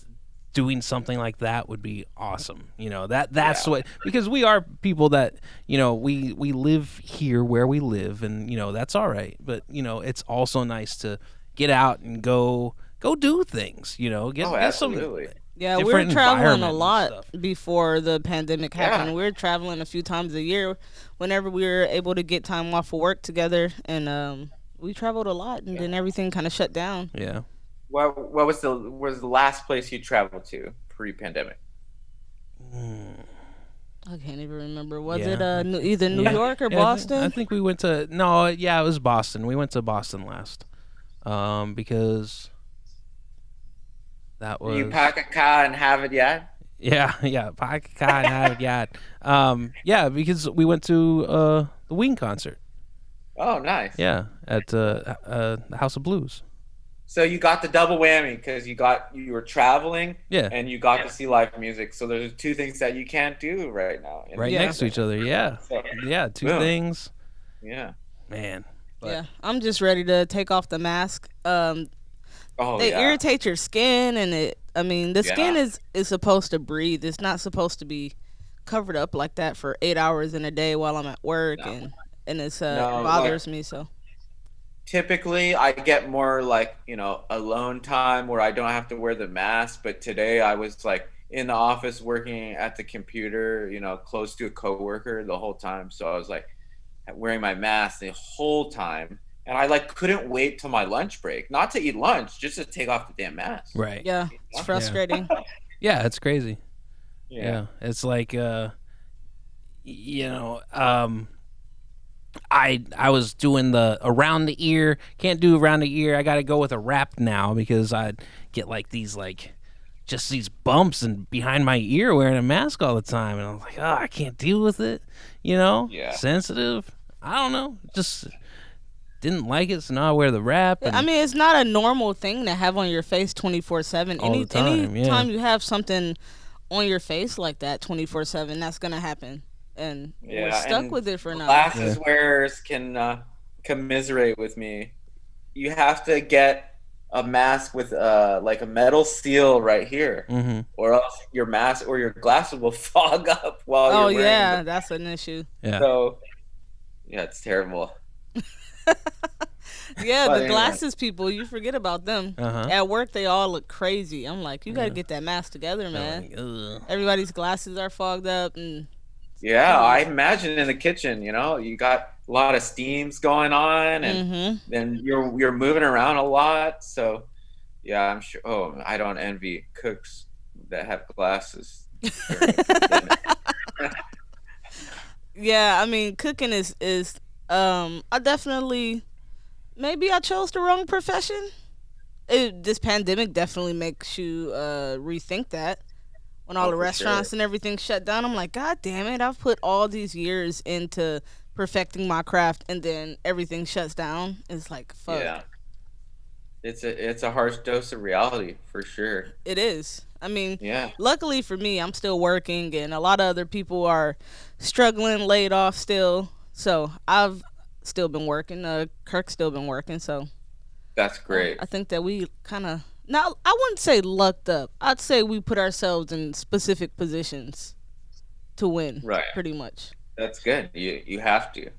doing something like that would be awesome. That's Yeah. what, because we are people that we live here where we live, and that's all right. But it's also nice to get out and go do things. Oh, Get some absolutely. Yeah, we were different traveling a environment and lot stuff. before the pandemic happened. Yeah. We were traveling a few times a year whenever we were able to get time off of work together, and we traveled a lot, and then everything kind of shut down. Yeah. What was the last place you traveled to pre-pandemic? I can't even remember. Was Yeah. it either New Yeah. York or Yeah, Boston? I think we went to no, yeah, it was Boston. We went to Boston last, because that Do you was pack a car and have it yet? yeah, yeah, because we went to the Ween concert. Oh, nice. Yeah, at the House of Blues. So you got the double whammy because you were traveling Yeah, and you got to see live music. So there's two things that you can't do right now. right Yeah. next to each other. Yeah, So, yeah, two boom. things. Yeah. Man, But Yeah, I'm just ready to take off the mask. Oh They yeah, irritate your skin, and I mean, the skin yeah. is supposed to breathe. It's not supposed to be covered up like that for 8 hours in a day while I'm at work, No, and it's no. Like bothers me. So typically, I get more like alone time where I don't have to wear the mask. But today, I was like in the office working at the computer, close to a coworker the whole time. So I was like wearing my mask the whole time, and I like couldn't wait till my lunch break, not to eat lunch, just to take off the damn mask. right. yeah, You it's know? Yeah. frustrating. Yeah, it's crazy. Yeah. Yeah. It's like you know, I was doing the around the ear. Can't do around the ear. I got to go with a wrap now because I get like these like just these bumps and behind my ear wearing a mask all the time, and I'm like, oh, I can't deal with it. Yeah. Sensitive. I don't know. Just didn't like it, so now I wear the wrap I and mean, it's not a normal thing to have on your face 24/7. all the time. Any Yeah. time you have something on your face like that 24/7, that's gonna happen, and we're Yeah, stuck and with it for now. Yeah. glasses wearers can commiserate with me. You have to get a mask with like a metal seal right here, Mm-hmm. or else your mask or your glasses will fog up while Oh you're wearing them. yeah, that's an issue. Yeah. So yeah, it's terrible. Yeah, But the anyway, glasses people, you forget about them. Uh huh. At work, they all look crazy. I'm like, you gotta Yeah. get that mask together, man. Like, ugh. Everybody's glasses are fogged up, and yeah, I imagine in the kitchen, you got a lot of steams going on, and mm-hmm. then you're moving around a lot. So yeah, I'm sure. Oh, I don't envy cooks that have glasses during the pandemic. Yeah, I mean, cooking is I definitely maybe I chose the wrong profession. This pandemic definitely makes you rethink that. When all Oh, the for sure. restaurants and everything shut down, I'm like, God damn it! I've put all these years into perfecting my craft, and then everything shuts down. It's like, fuck. Yeah, it's a harsh dose of reality for sure. It is. I mean, Yeah, luckily for me, I'm still working, and a lot of other people are struggling, laid off still. So I've still been working. Kirk's still been working. So that's great. I think that we kind of now I wouldn't say lucked up. I'd say we put ourselves in specific positions to win, Right, pretty much. that's good. You have to.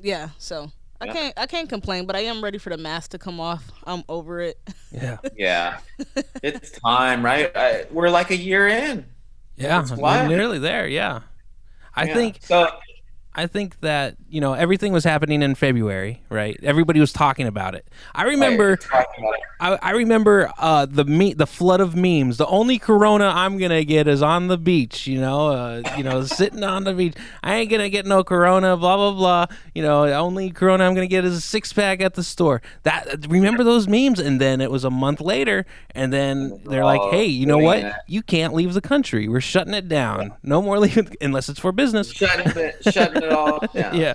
Yeah. So Yeah, I can't complain, but I am ready for the mask to come off. I'm over it. Yeah. yeah. It's time, right? We're like a year in. Yeah. It's We're wild. nearly there. Yeah. I Yeah. think So I think that everything was happening in February, right? Everybody was talking about it. I remember, talking about I remember the flood of memes. The only Corona I'm gonna get is on the beach, sitting on the beach. I ain't gonna get no Corona, blah blah blah. The only Corona I'm gonna get is a 6-pack at the store. Remember those memes? And then it was a month later, and then they're like, hey, you know living in what? it. You can't leave the country. We're shutting it down. No more leaving unless it's for business. Shutting it all down. Yeah.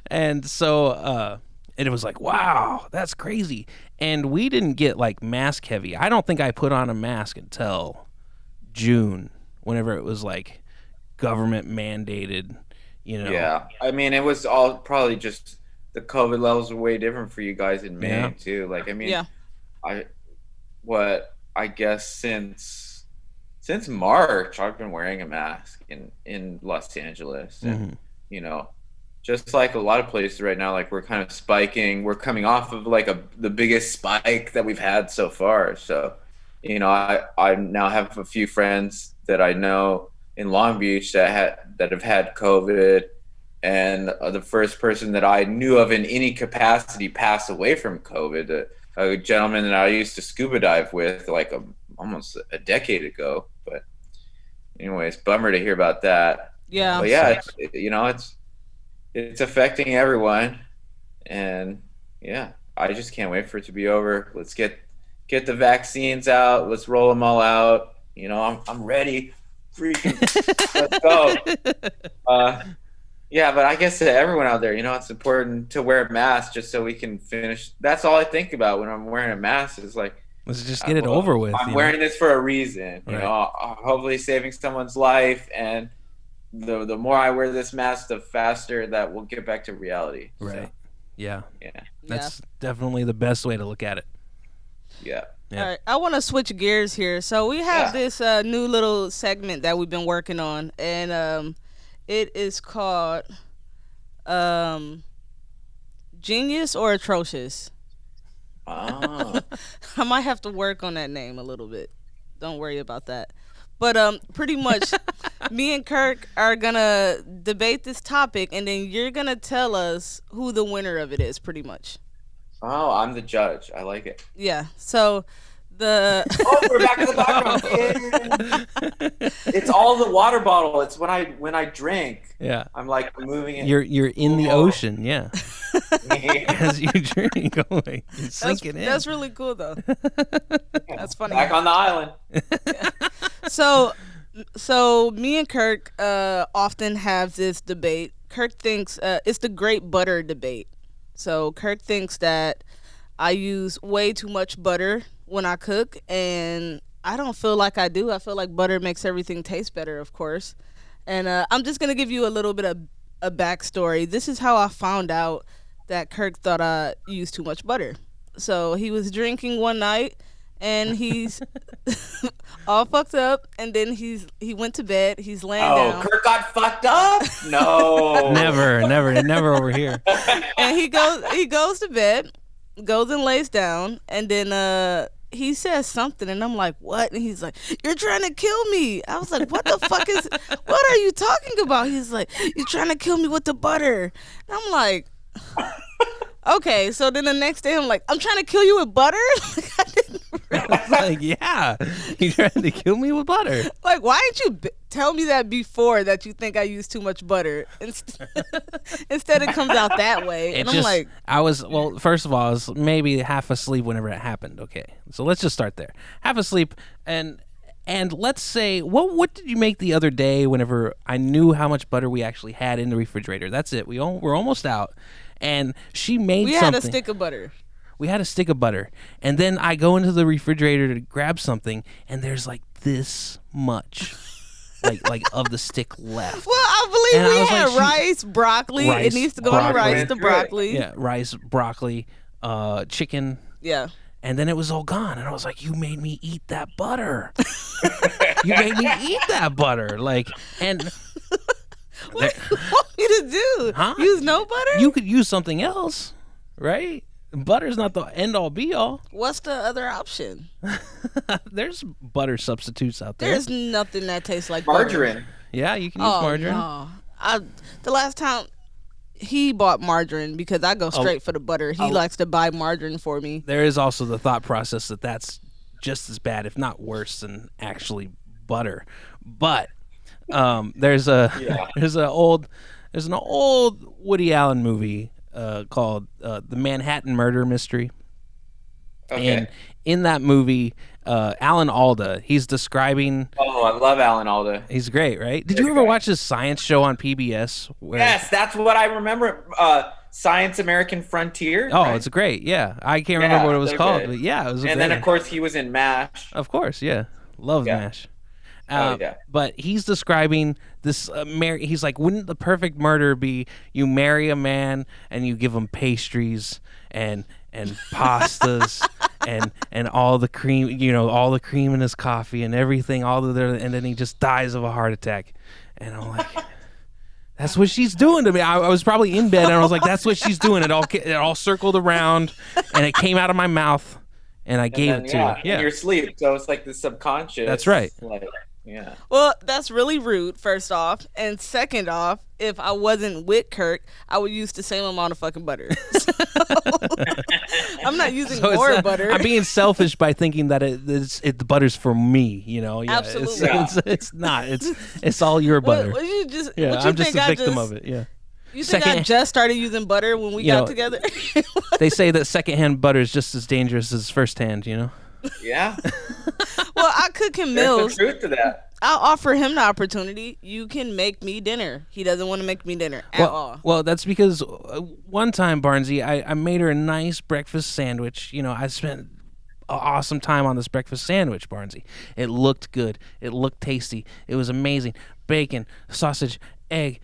And so and it was like, wow, that's crazy. And we didn't get like mask heavy. I don't think I put on a mask until June, whenever it was like government mandated. Yeah. I mean, it was all probably just the COVID levels were way different for you guys in Yeah. Maine too. Like, I mean, Yeah. I I guess since March, I've been wearing a mask in Los Angeles, and Mhm. you know, just like a lot of places right now, like we're kind of spiking. We're coming off of like the biggest spike that we've had so far. So, I now have a few friends that I know in Long Beach that have had COVID, and the first person that I knew of in any capacity passed away from COVID. A gentleman that I used to scuba dive with like almost a decade ago. But anyways, bummer to hear about that. Yeah. But yeah, it's affecting everyone, and yeah, I just can't wait for it to be over. Let's get the vaccines out. Let's roll them all out. I'm ready. Freaking, let's go. Yeah, but I guess to everyone out there, it's important to wear a mask just so we can finish. That's all I think about when I'm wearing a mask is like, Let's just get it over with. I'm wearing this for a reason. Right. Hopefully saving someone's life, and the more I wear this mask, the faster that we'll get back to reality. Right. So, Yeah. Yeah. That's definitely the best way to look at it. Yeah. Yeah. All right, I want to switch gears here. So we have this new little segment that we've been working on, and it is called um, Genius or Atrocious. Oh. I might have to work on that name a little bit. Don't worry about that. But pretty much, me and Kirk are gonna debate this topic, and then you're gonna tell us who the winner of it is. Pretty much. Oh, I'm the judge. I like it. Yeah. So the Oh, we're back to the background. Yeah. It's all the water bottle. It's when I drink. Yeah. I'm like moving it. You're in the ocean, yeah. Yeah. As you drink, you're sinking in. That's really cool though. That's funny. Back on the island. So me and Kirk often have this debate. Kirk thinks it's the great butter debate. So Kirk thinks that I use way too much butter when I cook, and I don't feel like I do. I feel like butter makes everything taste better, of course. And I'm just gonna give you a little bit of a backstory. This is how I found out that Kirk thought I used too much butter. So he was drinking one night, and he's all fucked up, and then he went to bed. He's laying down. Kirk got fucked up? No. Never over here. And he goes to bed, goes and lays down, and then he says something, and I'm like, what? And he's like, you're trying to kill me. I was like, what the fuck what are you talking about? He's like, you're trying to kill me with the butter. And I'm like, okay. So then the next day I'm like, I'm trying to kill you with butter? Like, I didn't I was like, yeah, you trying to kill me with butter. Like, why didn't you tell me that before, that you think I use too much butter? Instead it comes out that way. And I'm like, first of all, I was maybe half asleep whenever it happened. Okay, so let's just start there. Half asleep, and let's say, what did you make the other day whenever I knew how much butter we actually had in the refrigerator? That's it. We're almost out, and she made we something. had a stick of butter. We had a stick of butter, and then I go into the refrigerator to grab something, and there's like this much, like of the stick left. Well, I believe And I we was had like, rice, broccoli. It needs to go on broccoli. rice, the broccoli. Yeah, rice, broccoli, chicken. Yeah. And then it was all gone, and I was like, "You made me eat that butter. You made me eat that butter." Like, and what do you want me to do? Huh? Use no butter? you could use something else, right? Butter's not the end all be all. What's the other option? There's butter substitutes out there. There's nothing that tastes like Margarine. butter. Yeah, you can use margarine. No. The last time he bought margarine, because I go straight for the butter. He likes to buy margarine for me. There is also the thought process that that's just as bad, if not worse, than actually butter. But there's an old Woody Allen movie called The Manhattan Murder Mystery. Okay. And in that movie, Alan Alda, he's describing. Oh, I love Alan Alda. He's great, right? Did you ever watch his science show on PBS? Yes, that's what I remember. Science American Frontier. Oh, right? it's great. Yeah, I can't remember what it was called, good. but yeah, it was. And then of course he was in MASH. Of course, yeah, love MASH. Yeah. But he's describing this. He's like, wouldn't the perfect murder be you marry a man and you give him pastries and pastas and all the cream, all the cream in his coffee and everything, and then he just dies of a heart attack. And I'm like, that's what she's doing to me. I was probably in bed and I was like, that's what she's doing. It all circled around and it came out of my mouth and I gave it to her. Yeah, in your sleep. So it's like the subconscious. That's right. Yeah. Well, that's really rude, first off. And second off, if I wasn't with Kirk, I would use the same amount of fucking butter. So, I'm not using more butter. I'm being selfish by thinking that the butter's for me, Yeah, Absolutely. It's not. It's all your butter. I'm just a victim of it, yeah. You think I just started using butter when we got together? They say that secondhand butter is just as dangerous as firsthand, Yeah. Well, I cook him meals. There's some truth to that. I'll offer him the opportunity. You can make me dinner. He doesn't want to make me dinner at all. Well, that's because one time, Barnzee, I made her a nice breakfast sandwich. I spent an awesome time on this breakfast sandwich, Barnzee. It looked good. It looked tasty. It was amazing. Bacon, sausage, egg,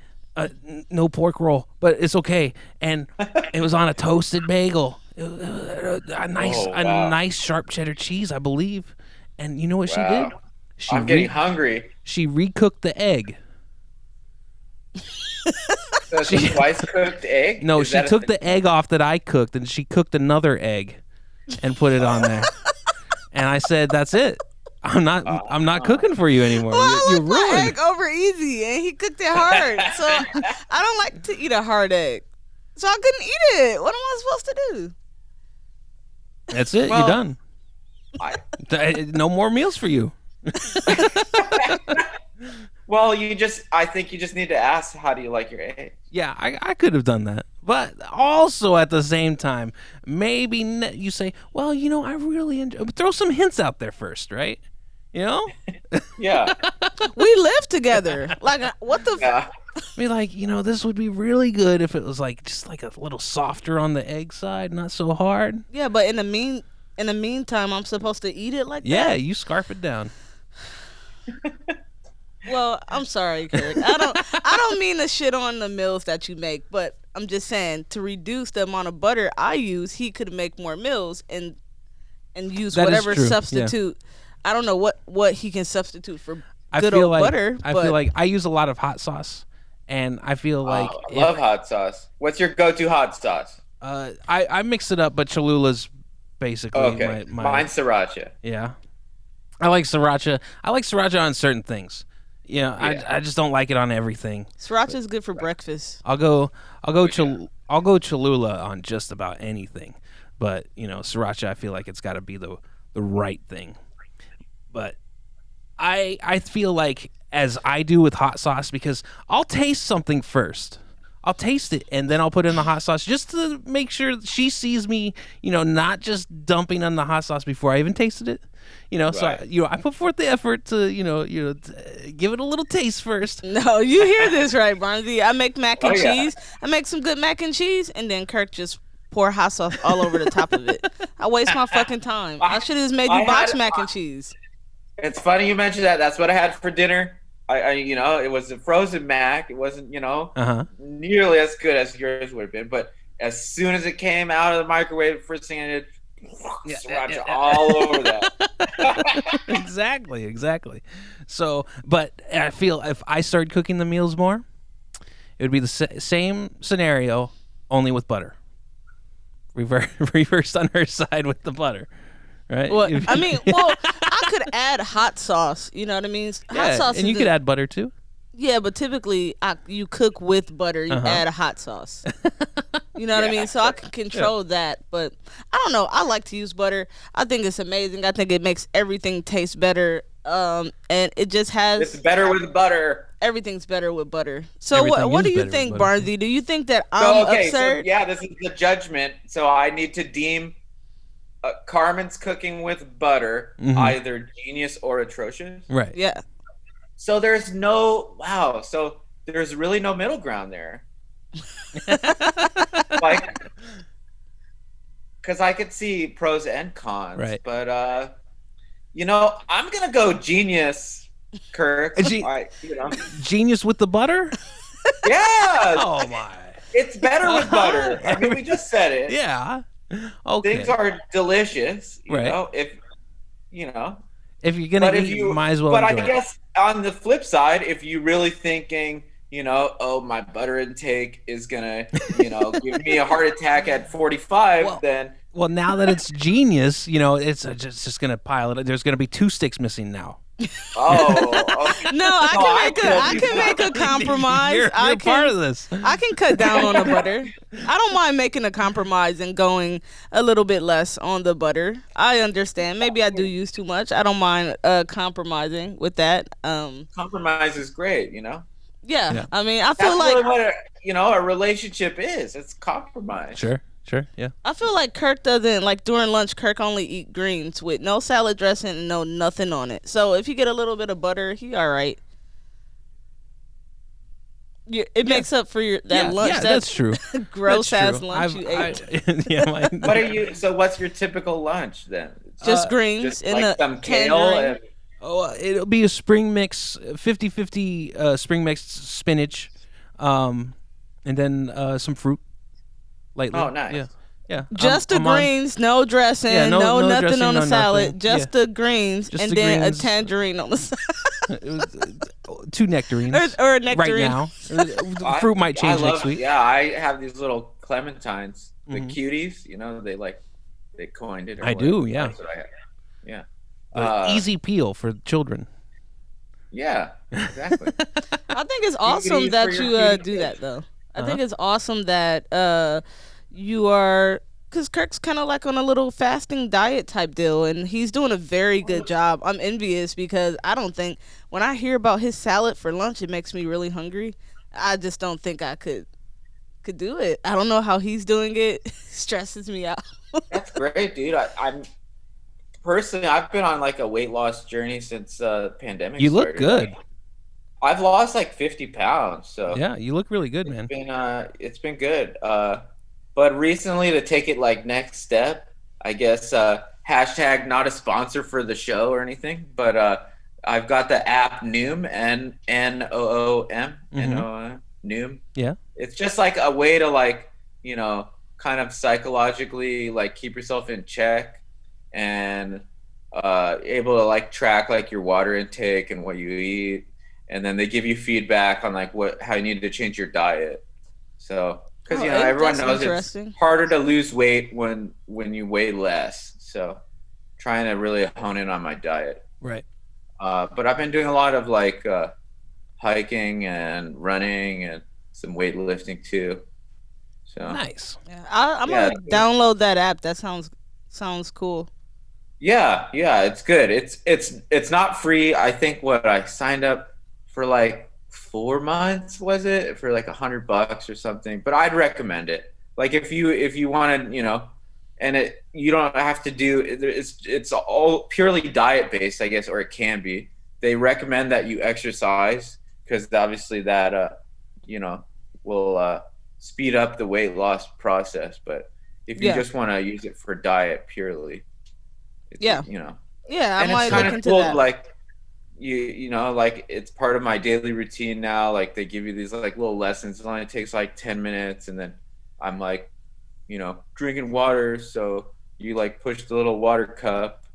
No pork roll, but it's okay. And it was on a toasted bagel, a nice Oh wow, sharp cheddar cheese, I believe. And you know what she did? wow. She I'm getting hungry. she recooked the egg. So it's a twice cooked egg. No, Is she that took the egg off that I cooked, and she cooked another egg and put it on there. And I said, "That's it. I'm not cooking for you anymore. Well, I You're like my ruined." egg over easy, and he cooked it hard. So I don't like to eat a hard egg. So I couldn't eat it. What am I supposed to do? That's it. Well, You're done. I, No more meals for you. well, I think you just need to ask, how do you like your egg? Yeah, I could have done that. But also at the same time, maybe you say, well, I really enjoy. Throw some hints out there first, right? You know? Yeah, We live together. Like, what the? yeah. Be like, this would be really good if it was like just like a little softer on the egg side, not so hard. Yeah, but in the meantime, I'm supposed to eat it like Yeah, that. you scarf it down. Well, I'm sorry, Kirk. I don't mean to shit on the meals that you make, but I'm just saying to reduce the amount of butter I use, he could make more meals and use That is whatever true, yeah. substitute. I don't know what he can substitute for I good feel old like butter. I but feel like I use a lot of hot sauce, and I feel like Oh, I love hot sauce. What's your go-to hot sauce? I mix it up, but Cholula's basically Okay, my mine's sriracha. yeah. I like sriracha. I like sriracha on certain things. Yeah. I just don't like it on everything. Sriracha is good for breakfast. I'll go Cholula on just about anything, but sriracha, I feel like it's got to be the right thing. But I feel like, as I do with hot sauce, because I'll taste something first. I'll taste it and then I'll put in the hot sauce just to make sure she sees me, not just dumping on the hot sauce before I even tasted it. So Right. I put forth the effort to, give it a little taste first. No, you hear this right, Barnzee. I make mac and Oh, yeah. cheese. I make some good mac and cheese, and then Kirk just pour hot sauce all over the top of it. I waste my fucking time. I should have just made I you box had- mac and cheese. It's funny you mentioned that. That's what I had for dinner. It was a frozen mac. It wasn't, Uh-huh. nearly as good as yours would have been. But as soon as it came out of the microwave, the first thing I did, sriracha all over that. Exactly. So, but I feel if I started cooking the meals more, it would be the same scenario, only with butter. Reversed on her side with the butter, right? Well, I could add hot sauce. You know what I mean? Hot sauce, and you could add butter too. Yeah, but typically you cook with butter. You add a hot sauce. You know what I mean? So I can control that. But I don't know. I like to use butter. I think it's amazing. I think it makes everything taste better. And it just has. It's better with butter. Everything's better with butter. So Everything what do is you better think, with butter. Barnzee? Do you think that I'm absurd? So this is the judgment. So I need to deem Carmen's cooking with butter either genius or atrocious. Right. Yeah. So there's So there's really no middle ground there. Like, because I could see pros and cons. Right. But I'm gonna go genius, Kirk. Genius with the butter. Yeah. Oh my. It's better with butter. I mean, we just said it. Yeah. Okay. Things are delicious. Right. If you're gonna eat, you might as well. But I enjoy it. guess on the flip side, if you really thinking, my butter intake is gonna, give me a heart attack at 45, then. Well, now that it's genius, it's just gonna pile it. There's gonna be 2 sticks missing now. Oh. No, I can make a compromise. You're part of this. I can cut down on the butter. I don't mind making a compromise and going a little bit less on the butter. I understand. Maybe I do use too much. I don't mind compromising with that. Compromise is great, Yeah. I mean, I feel That's like really what a relationship is. It's compromise. Sure, yeah. I feel like Kirk doesn't like during lunch. Kirk only eat greens with no salad dressing and no nothing on it. So if you get a little bit of butter, he all right. It makes up for that lunch. Yeah, that's true. Gross That's ass true. lunch you ate. What are you? So what's your typical lunch then? Just greens Just in like the some kale. tangerine. It'll be a spring mix, 50-50 spring mixed spinach, Um, and then some fruit lightly. Oh, nice. Yeah, yeah. Just the I'm on. greens, no Yeah, dressing, no, no no nothing dressing, on the no salad. nothing. Yeah, Just the greens, just and the then a greens. tangerine on the side, It was, two nectarines or a right nectarine. now. The fruit might I change next love, week. yeah, I have these little clementines, the Hmm. cuties, they coined it or I do, whatever. yeah. That's what I have. Yeah. The Uh, easy peel for children. yeah, exactly. I think it's awesome Cuties for that your you cutie do that kids. though. I Uh huh. think it's awesome that you are, because Kirk's kind of like on a little fasting diet type deal, and he's doing a very good job. I'm envious because I don't think when I hear about his salad for lunch, it makes me really hungry. I just don't think I could do it. I don't know how he's doing it. Stresses me out. That's great, dude. I'm personally, I've been on like a weight loss journey since pandemic You look started. good. I've lost like 50 pounds, so Yeah, you look really good, man. it's been good. But recently to take it like next step, I guess hashtag not a sponsor for the show or anything, but I've got the app Noom, Noom, Mm-hmm. Noom. Yeah. It's just like a way to like, you know, kind of psychologically like keep yourself in check and able to like track like your water intake and what you eat, and then they give you feedback on like what how you need to change your diet. So because Oh, everyone that's knows it's interesting. harder to lose weight when you weigh less. So trying to really hone in on my diet. Right. But I've been doing a lot of like hiking and running and some weightlifting too. So Nice. Yeah, I'm yeah, gonna download that app. That sounds cool. yeah, it's good. It's not free. I think what I signed up for like 4 months was it for like $100 or something. But I'd recommend it. Like if you wanted, and it you don't have to do it's all purely diet based, I guess, or it can be. They recommend that you exercise because obviously that you know will speed up the weight loss process. But if you Yeah, just want to use it for diet purely, it's yeah, yeah. I and it's might kind look of into cool. that. Like like it's part of my daily routine now. Like they give you these like little lessons. It only takes like 10 minutes, and then I'm like, drinking water. So you like push the little water cup.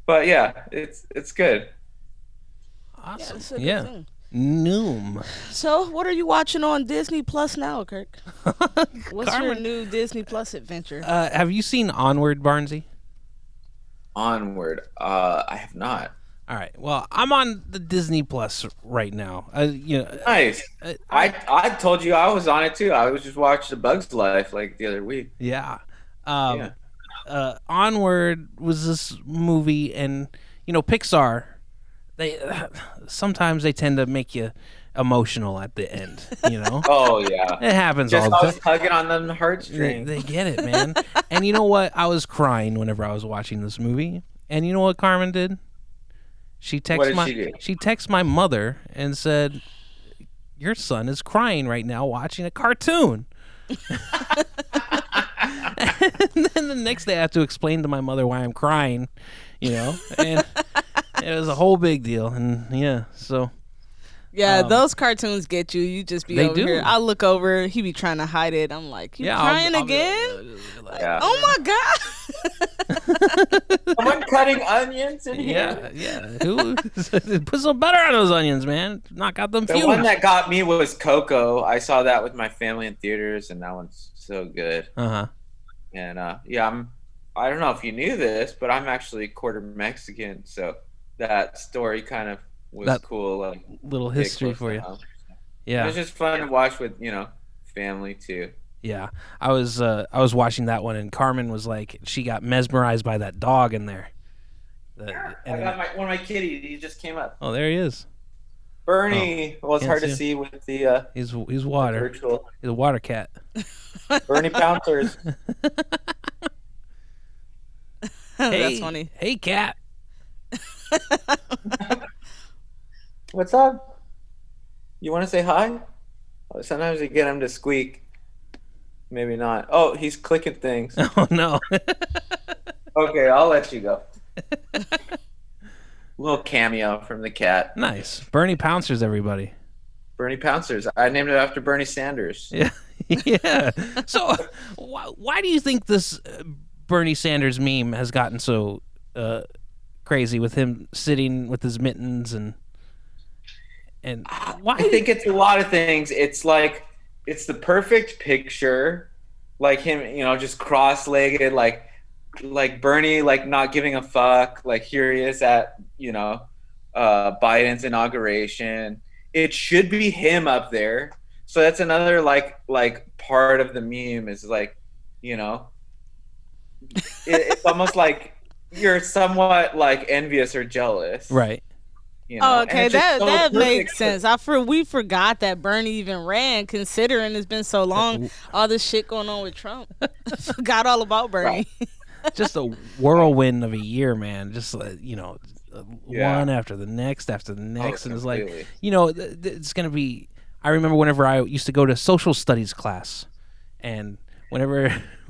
But yeah, it's good. Yeah, Awesome. that's a good Yeah. thing. Noom. So, what are you watching on Disney Plus now, Kirk? What's your Carmen. new Disney Plus adventure? Have you seen Onward, Barnzee? Onward. I have not. All right. Well, I'm on the Disney Plus right now. Nice. I told you I was on it too. I was just watching The Bug's Life like the other week. Yeah. Yeah. Um, Onward was this movie, and Pixar. They sometimes they tend to make you emotional at the end. Oh yeah. It happens Just all the always time. tugging on them They, heartstrings. they get it, man. And you know what? I was crying whenever I was watching this movie. And you know what Carmen did? She What texted did my she do? she texted my mother and said, "Your son is crying right now watching a cartoon." And then the next day I have to explain to my mother why I'm crying, and it was a whole big deal. And yeah, so Yeah, um, those cartoons get you. You just be they over here. do. I look over. He be trying to hide it. I'm like, you Yeah, crying I'll be again? like, Yeah. Oh my god! Someone cutting onions in here. yeah, yeah. Who put some butter on those onions, man? Knock out them The fumes. one that got me was Coco. I saw that with my family in theaters, and that one's so good. Uh-huh. And yeah, I don't know if you knew this, but I'm actually quarter Mexican, so that story kind of was That cool. Like little hit history close for to you. home. It Yeah. was just fun to watch with family too. Yeah. I was watching that one, and Carmen was like, she got mesmerized by that dog in there. I And got one of my kitties. He just came up. oh, there he is. Oh, Bernie. Well, it's can't hard to see him. see with the He's water. virtual He's a water cat. Bernie Pouncers. That's funny. Hey, cat. What's up? You want to say hi? Oh, sometimes you get him to squeak. Maybe not. Oh, he's clicking things. Oh no. Okay, I'll let you go. Little cameo from the cat. Nice. Bernie Pouncers, everybody. Bernie Pouncers. I named it after Bernie Sanders. Yeah. Yeah. So, why do you think this Bernie Sanders meme has gotten so crazy with him sitting with his mittens and why? I think it's a lot of things. It's like it's the perfect picture, like him, just cross-legged, like Bernie, like not giving a fuck. Like here he is at Biden's inauguration. It should be him up there. So that's another like part of the meme is like, it's almost like you're somewhat like envious or jealous, right? Oh, okay, And it's just that so makes perfect. sense. We forgot that Bernie even ran, considering it's been so long. All this shit going on with Trump. Forgot all about Bernie. Right. Just a whirlwind of a year, man. Just Yeah. one after the next, and it's like, Completely. it's gonna be. I remember whenever I used to go to social studies class, and whenever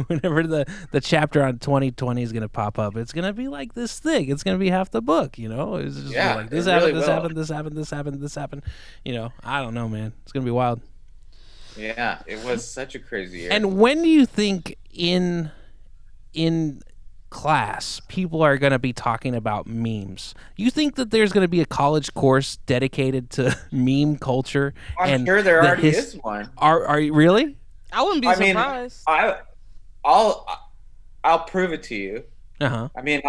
the chapter on 2020 is gonna pop up, it's gonna be like this thing. It's gonna be half the book, It's just Yeah, like this it happened, really this will. happened, this happened, this happened, this happened. I don't know, man. It's gonna be wild. Yeah, it was such a crazy year. And when do you think in class people are going to be talking about memes? You think that there's going to be a college course dedicated to meme culture? I'm and sure there the already is one. Are you really? I wouldn't be I mean, surprised. I'll I'll prove it to you. Uh-huh. I mean,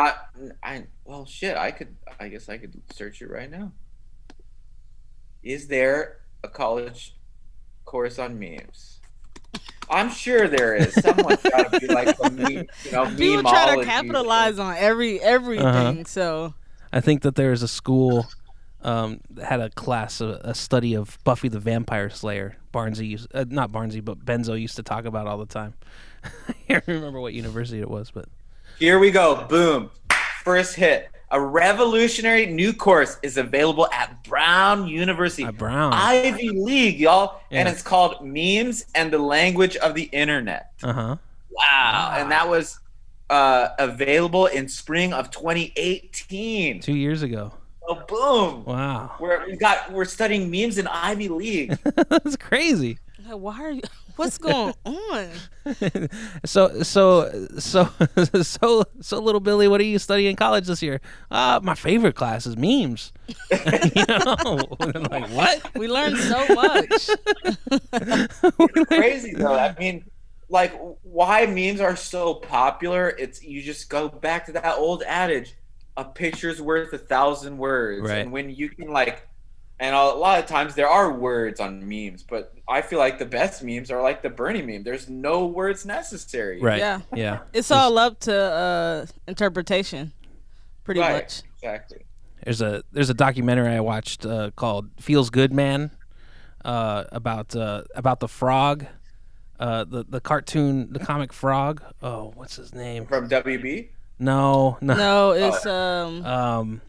well, shit. I guess I could search it right now. Is there a college course on memes? I'm sure there is. Someone's got to be like a meme, People try to memeology. capitalize on everything. So I think that there is a school that had a class, a study of Buffy the Vampire Slayer. Not Barnzee, but Benzo used to talk about all the time. I can't remember what university it was, but Here we go. Boom. First hit. A revolutionary new course is available at Brown University. At Brown. Ivy League, y'all. Yeah. And it's called Memes and the Language of the Internet. uh-huh. Wow. And that was available in spring of 2018. 2 years ago. So boom. Wow. We're studying memes in Ivy League. That's crazy. why are you? What's going on? So, little Billy, what are you studying in college this year? My favorite class is memes. Like what? We learned so much. Crazy though. I mean, like why memes are so popular, it's you just go back to that old adage, a picture's worth 1,000 words. Right. And when you can and a lot of times there are words on memes, but I feel like the best memes are like the Bernie meme. There's no words necessary. Right. Yeah. Yeah. It's all up to interpretation, pretty Right. much. Exactly. There's a documentary I watched called "Feels Good Man," about the frog, the cartoon, the comic frog. Oh, what's his name? From WB? No. No, it's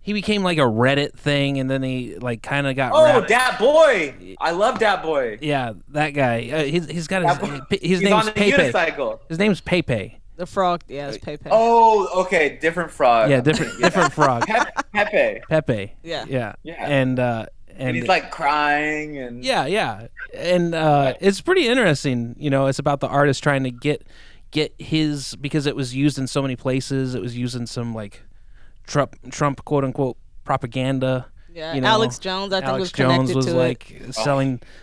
He became like a Reddit thing, and then he like kind of got. Oh, wrapped. Dat Boy! I love Dat Boy. Yeah, that guy. He's got his He's name's on the Pepe. unicycle. His name's Pepe. the frog. Yeah, it's Pepe. Oh, okay, different frog. Yeah, different frog. Pepe. Pepe. Yeah. Yeah. Yeah. And he's like crying and yeah, and it's pretty interesting. It's about the artist trying to get his, because it was used in so many places. It was used in some like Trump quote unquote propaganda. Yeah, You know, Alex Jones, I think, Alex was connected Jones was to like it.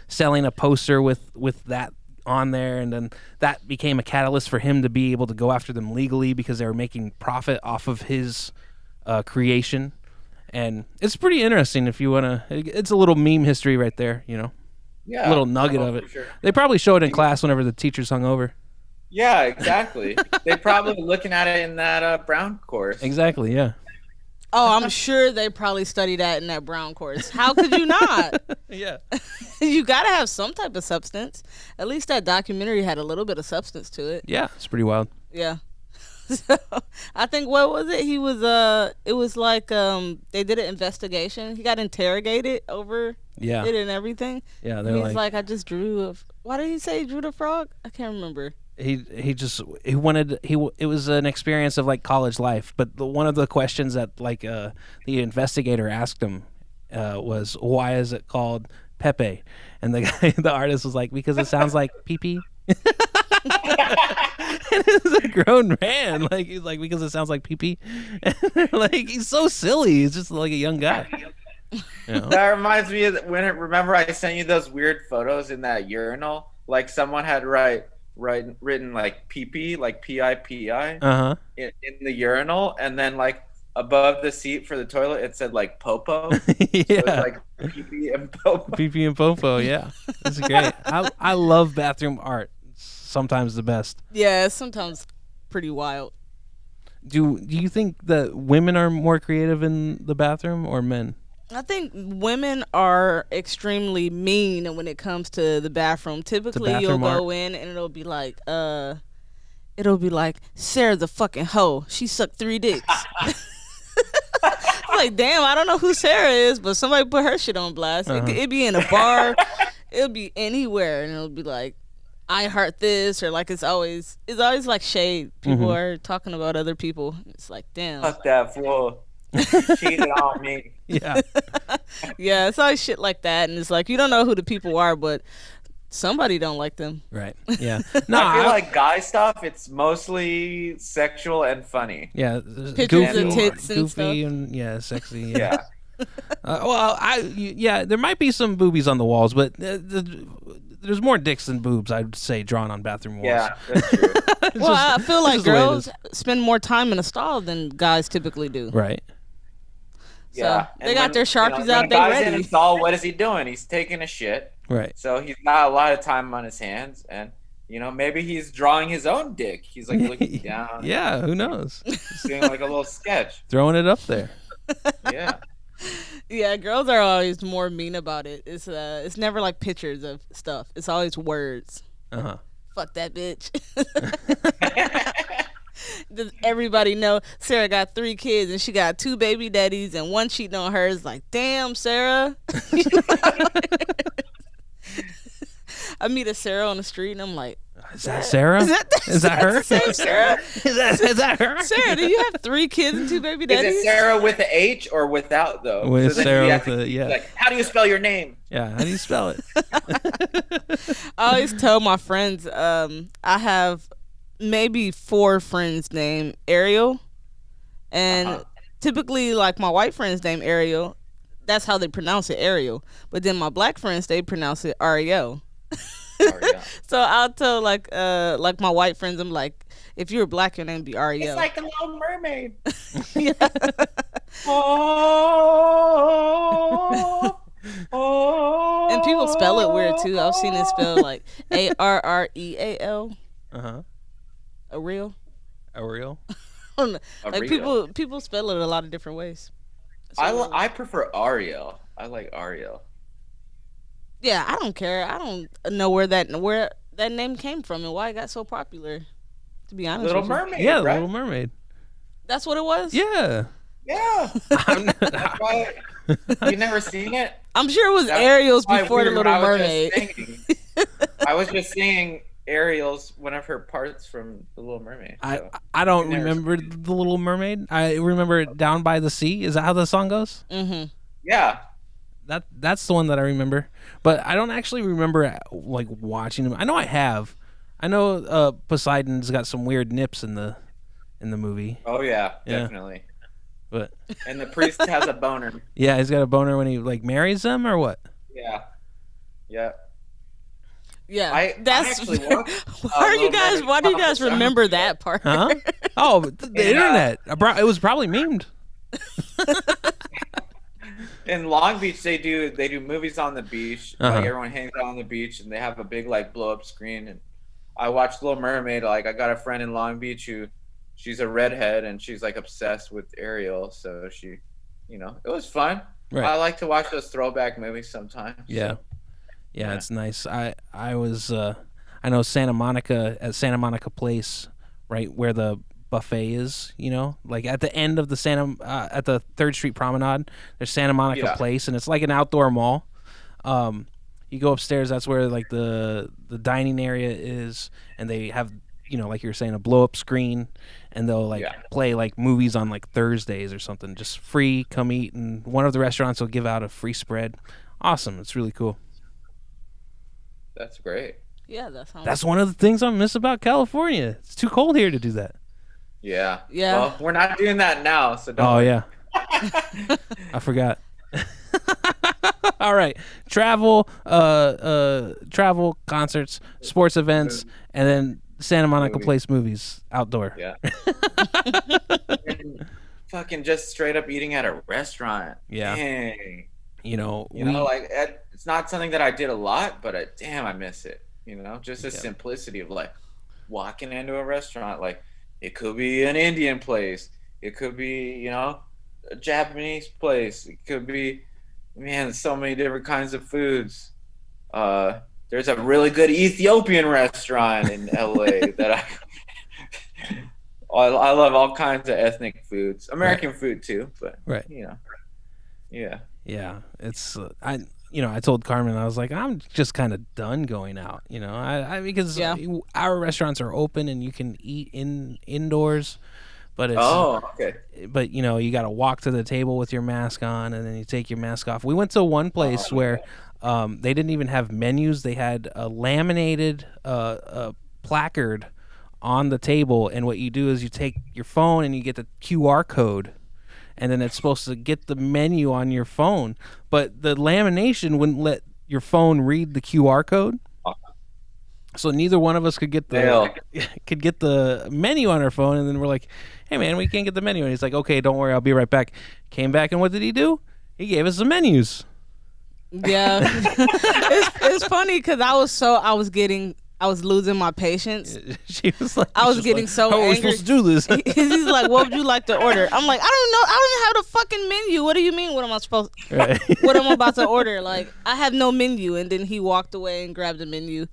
selling a poster with that on there, and then that became a catalyst for him to be able to go after them legally because they were making profit off of his creation. And it's pretty interesting if you want to. It's a little meme history right there, yeah, a little nugget of it. for sure. They probably show it in class whenever the teacher's hung over. Yeah, exactly. They probably looking at it in that Brown course. Exactly, yeah. Oh, I'm sure they probably studied that in that Brown course. How could you not? Yeah. You got to have some type of substance. At least that documentary had a little bit of substance to it. Yeah, it's pretty wild. Yeah. So I think, what was it? He was it was like they did an investigation. He got interrogated over Yeah. it and everything. Yeah, And they're he's like, I just drew why did he say he drew the frog? I can't remember. he wanted it was an experience of like college life. But one of the questions that like the investigator asked him was, why is it called Pepe? And the guy, the artist was like, because it sounds like pee pee. And it's a grown man. Like he's like, because it sounds like pee pee. And they're like, he's so silly. He's just like a young guy. You know? That reminds me of remember I sent you those weird photos in that urinal? Like someone had written like pee like PIPI in the urinal, and then like above the seat for the toilet it said like popo. Yeah. So like pee and popo. Pee and popo, yeah. That's great. I love bathroom art. It's sometimes the best. Yeah, it's sometimes pretty wild. Do you think that women are more creative in the bathroom or men? I think women are extremely mean when it comes to the bathroom. Typically, you'll bathroom art? go in and it'll be like, Sarah the fucking hoe. She sucked 3 dicks. Like, damn, I don't know who Sarah is, but somebody put her shit on blast. It'd be in a bar, it'll be anywhere, and it'll be like, I heart this, or like it's always like shade. People are talking about other people. It's like, damn. Fuck that fool. Cheated on me. Yeah. Yeah, it's always shit like that, and it's like you don't know who the people are, but somebody don't like them. Right. Yeah. No, I feel like guy stuff, it's mostly sexual and funny. yeah, Pictures of tits and goofy stuff. and yeah, sexy. Yeah. Yeah. Yeah, there might be some boobies on the walls, but there's more dicks than boobs, I'd say, drawn on bathroom walls. Yeah, that's true. Well, I feel like just the way it girls is. spend more time in a stall than guys typically do. Right. So Yeah. they And got their Sharpies when out a there guy's in ready. a stall, what is he doing? He's taking a shit. Right. So he's got a lot of time on his hands, and maybe he's drawing his own dick. He's like looking down. Yeah, who knows? He's doing like a little sketch. Throwing it up there. Yeah. Yeah, girls are always more mean about it. It's never like pictures of stuff. It's always words. Uh-huh. Fuck that bitch. Does everybody know Sarah got 3 kids and she got 2 baby daddies and one cheating on her? Is like, damn, Sarah. I meet a Sarah on the street and I'm like, Is that Sarah? Is that her? the same Sarah? Is that her? Sarah, do you have 3 kids and 2 baby Is daddies? it Sarah with the H or without though? With then Sarah you have with to the yeah. like, how do you spell your name? Yeah, how do you spell it? I always tell my friends, I have maybe 4 friends named Ariel, and typically, like my white friends named Ariel, that's how they pronounce it, Ariel. But then my black friends, they pronounce it Ariel. So I'll tell like my white friends, I'm like, if you were black, your name would be Ariel. It's like the Little Mermaid. Yeah. Oh. And people spell it weird too. I've seen it spelled like Arreal. Uh-huh. Ariel. Ariel? Like Ariel. people spell it a lot of different ways. I prefer Ariel. I like Ariel. Yeah, I don't care. I don't know where that name came from and why it got so popular. To be honest, Little with you. Mermaid. Yeah, the right? Little Mermaid. That's what it was. Yeah. Yeah. That's why you never seen it? I'm sure it was That's Ariel's why before the weird, Little I was Mermaid. just singing. I was just singing Ariel's one of her parts from the Little Mermaid. So. I don't You never remember seen it. the Little Mermaid. I remember Down by the Sea. Is that how the song goes? Mm-hmm. Yeah. That's the one that I remember. But I don't actually remember like watching them. I know I have. I know Poseidon's got some weird nips in the movie. Oh yeah, Yeah. definitely. But And the priest has a boner. yeah, he's got a boner when he like marries them or what? Yeah. Yeah. Yeah, I that's. actually watched, Why Little do you guys Mermaid remember that part? Huh? Oh, the internet. It was probably memed. In Long Beach, they do movies on the beach. Uh-huh. Like everyone hangs out on the beach, and they have a big like blow up screen. And I watched Little Mermaid. Like I got a friend in Long Beach who, she's a redhead, and she's like obsessed with Ariel. So she, it was fun. Right. I like to watch those throwback movies sometimes. Yeah. So, Yeah, it's nice. I was I know Santa Monica at Santa Monica Place, right where the buffet is. Like at the end of the at the 3rd Street Promenade, there's Santa Monica Yeah. Place, and it's like an outdoor mall. You go upstairs. That's where like the dining area is, and they have like you were saying, a blow up screen, and they'll like Yeah, play like movies on like Thursdays or something, just free. Come eat, and one of the restaurants will give out a free spread. Awesome. It's really cool. that's great. Yeah, that sounds. That's one of the things I miss about California. It's too cold here to do that. Yeah. Yeah. Well, we're not doing that now, so don't Oh worry. yeah, I forgot. All right, travel, concerts, sports events, and then Santa Monica Movies. Place movies outdoor. Yeah. And fucking just straight up eating at a restaurant. Yeah. Dang. We Like it's not something that I did a lot, but damn, I miss it. Just the Yeah. simplicity of like walking into a restaurant. Like it could be an Indian place, it could be a Japanese place, it could be, man, so many different kinds of foods. There's a really good Ethiopian restaurant in LA that I love all kinds of ethnic foods, American food too, but Right. yeah. Yeah, it's I told Carmen, I was like, I'm just kind of done going out, because Yeah. our restaurants are open and you can eat indoors, but Oh, okay. you got to walk to the table with your mask on, and then you take your mask off. We went to one place where they didn't even have menus. They had a laminated placard on the table, and what you do is you take your phone and you get the QR code, and then it's supposed to get the menu on your phone, but the lamination wouldn't let your phone read the QR code. So neither one of us could get the menu on our phone, and then we're like, "Hey man, we can't get the menu." And he's like, "Okay, don't worry, I'll be right back." Came back, and what did he do? He gave us the menus. Yeah, it's funny because I was losing my patience. She was like, I was she's getting like, so "How are we angry." supposed to do this?" He's like, "What would you like to order?" I'm like, "I don't know. I don't even have the fucking menu. What do you mean? What am I supposed? Right. What am I about to order? Like, I have no menu." And then he walked away and grabbed the menu.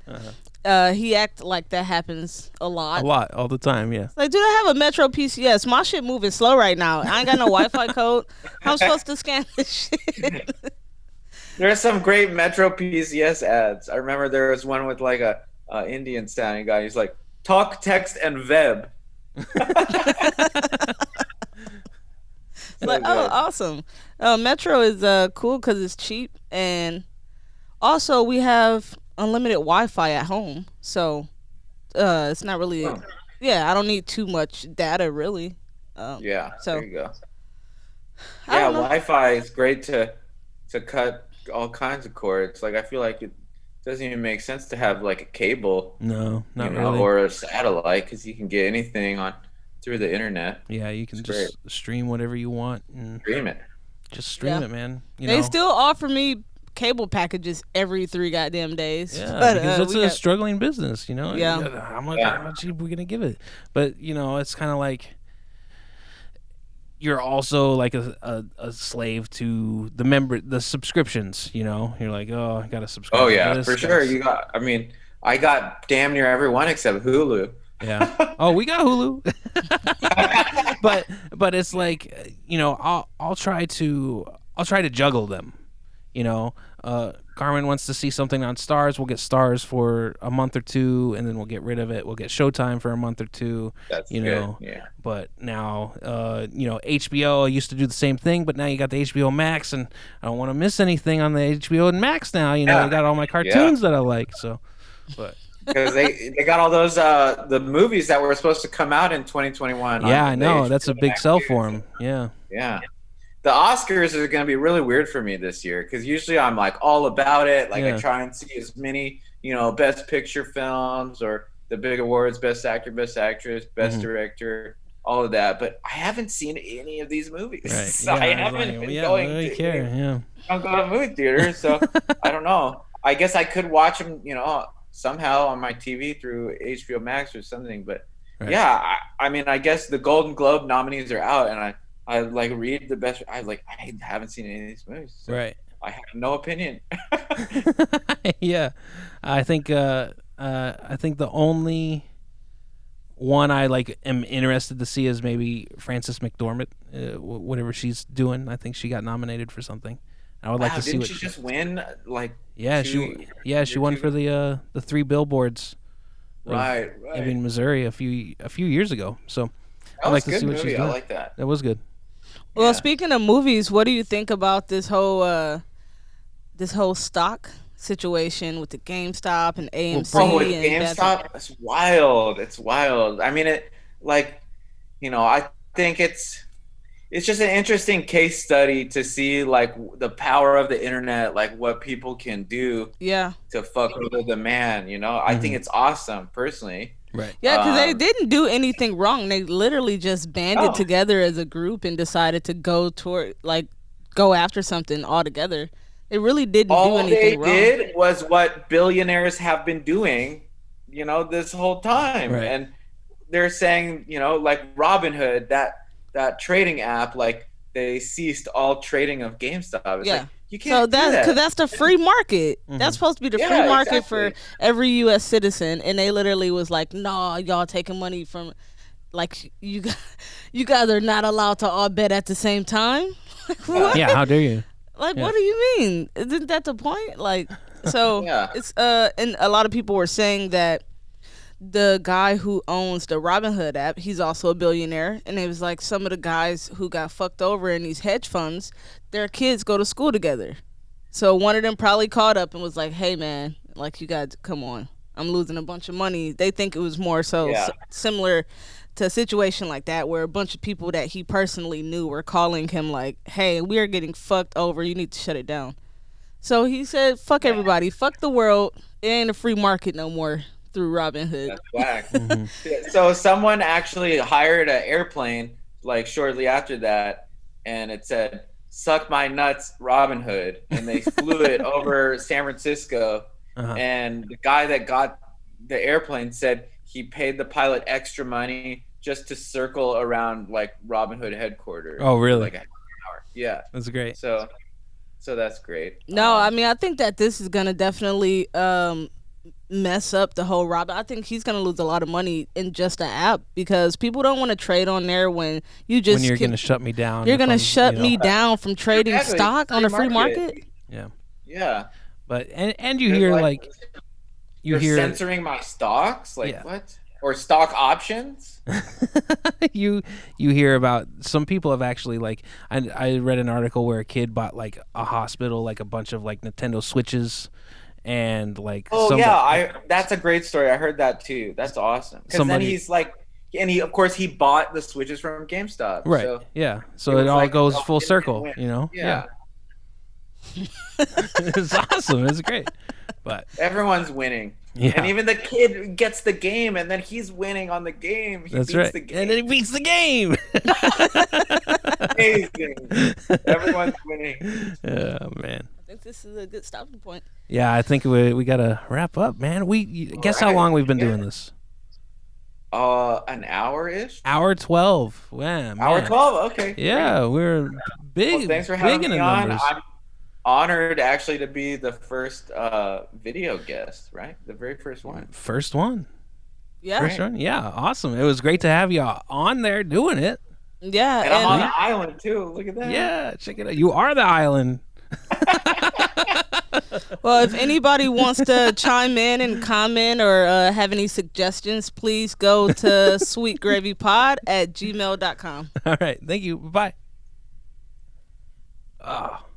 He acted like that happens a lot. A lot, all the time, yeah. Like, dude, I have a Metro PCS. My shit moving slow right now. I ain't got no Wi-Fi code. How I'm supposed to scan this shit? There are some great Metro PCS ads. I remember there was one with like a Indian sounding guy. He's like, talk, text, and web. It's like, oh, awesome. Metro is cool because it's cheap, and also we have unlimited Wi-Fi at home, so it's not really. Oh. Yeah, I don't need too much data really. Yeah, So there you go. I Yeah, don't know. Wi-Fi is great to cut all kinds of cords. Like I feel like it doesn't even make sense to have like a cable, No, not really. or a satellite, because you can get anything on through the internet. Yeah, you can It's just stream whatever you want and Stream it. just stream Yeah. it, man. They still offer me cable packages every 3 goddamn days. Yeah, But, because it's we a got- struggling business, Yeah. How much Yeah. how much are we gonna give it? But it's kind of like you're also like a slave to the subscriptions. You're like, oh, I gotta subscribe. Oh to yeah, this, for sure. gotta I got damn near everyone except Hulu. Yeah. Oh, we got Hulu. but it's like, I'll try to juggle them. Carmen wants to see something on Stars. We'll get Stars for a month or two, and then we'll get rid of it. We'll get Showtime for a month or two. That's you good. know. Yeah. But now, HBO used to do the same thing, but now you got the HBO Max, and I don't want to miss anything on the HBO and Max now. Yeah. I got all my cartoons that I like. So, but Because they got all those the movies that were supposed to come out in 2021. yeah, on I the know HBO that's a big Max sell too. for them. Yeah. Yeah. The Oscars are going to be really weird for me this year because usually I'm like all about it. Like Yeah. I try and see as many, best picture films or the big awards, best actor, best actress, best Mhm. director, all of that. But I haven't seen any of these movies. Right. So yeah, I was haven't like, been yeah, going I don't to care. Yeah. I don't go to movie theaters. So I don't know. I guess I could watch them, somehow on my TV through HBO Max or something. But Right. yeah, I mean, I guess the Golden Globe nominees are out, and I like read the best. I haven't seen any of these movies. So Right. I have no opinion. Yeah, I think the only one I am interested to see is maybe Frances McDormand, whatever she's doing. I think she got nominated for something. I would like Wow, to see didn't what. she just win like Yeah, two? she won for the 3 billboards of Right, right. Ebbing, Missouri a few years ago. So That I'd was like a to see good what she's movie. I doing. like that. That was good. Well, Yeah. speaking of movies, what do you think about this whole stock situation with the GameStop and Oh, AMC with and Benson? GameStop, it's wild. It's wild. I mean, it like, I think it's just an interesting case study to see like the power of the internet, like what people can do Yeah. to fuck over the man. I think it's awesome personally. Right. Yeah, because they didn't do anything wrong. They literally just banded Oh, together as a group and decided to go after something altogether. They really didn't do all they anything wrong. did was what billionaires have been doing, this whole time. Right. And they're saying, like Robinhood, that trading app, like they ceased all trading of GameStop. It's Yeah. like you So can't do because that. that's the free market. That's supposed to be the free Yeah, market for exactly. every U.S. citizen, and they literally was like, "Nah, y'all taking money from like you guys are not allowed to all bet at the same time." Like what? Yeah. How dare you? Like Yeah. what do you mean? Isn't that the point? Like so Yeah. it's and a lot of people were saying that the guy who owns the Robinhood app, he's also a billionaire, and it was like some of the guys who got fucked over in these hedge funds, their kids go to school together. So one of them probably caught up and was like, "Hey man, like you guys, come on, I'm losing a bunch of money." They think it was more so Yeah. similar to a situation like that, where a bunch of people that he personally knew were calling him like, "Hey, we are getting fucked over. You need to shut it down." So he said, "Fuck everybody, fuck the world. It ain't a free market no more through Robinhood." That's whack. So someone actually hired an airplane like shortly after that, and it said "Suck my nuts, Robin Hood," and they flew it over San Francisco. Uh-huh. And the guy that got the airplane said he paid the pilot extra money just to circle around like Robin Hood headquarters. Oh, for, really? like a half hour. Yeah. That's great. So that's great. No, I mean I think that this is gonna definitely mess up the whole Robin. I think he's gonna lose a lot of money in just the app because people don't want to trade on there when you just When you're can- gonna shut me down. you're if gonna I'm, shut you know. me down from trading Exactly. stock on a free market. Yeah. Yeah. But and you They're hear like, like you You're hear censoring my stocks? Like Yeah. what? Or stock options? you hear about some people have actually like I read an article where a kid bought like a hospital like a bunch of like Nintendo Switches and like Oh yeah, that's a great story. I heard that too. That's awesome. Because then Somebody- he's like, and he of course he bought the Switches from GameStop. right So yeah so it it was all like, goes oh, full it didn't circle win. you know Yeah. it's awesome it's great but Everyone's winning. Yeah. And even the kid gets the game, and then he's winning on the game. He that's beats right the game. and then he beats the game. Amazing. Everyone's winning. Oh man. I think this is a good stopping point. Yeah, I think we gotta wrap up, man. Guess how right. long we've been Yeah. doing this? An hour-ish? Hour 12. Wow, man. Hour 12? Okay. Yeah, we're big. Well, thanks for big having in me the on. numbers. I'm honored actually to be the first video guest, right? The very first one. First one. Yeah, First one. Yeah, awesome. It was great to have you on there doing it. yeah, And I'm on and the island too. Look at that. Yeah, check it out. You are the island. well, if anybody wants to chime in and comment or have any suggestions, please go to sweetgravypod@gmail.com. All right. Thank you. Bye. Oh.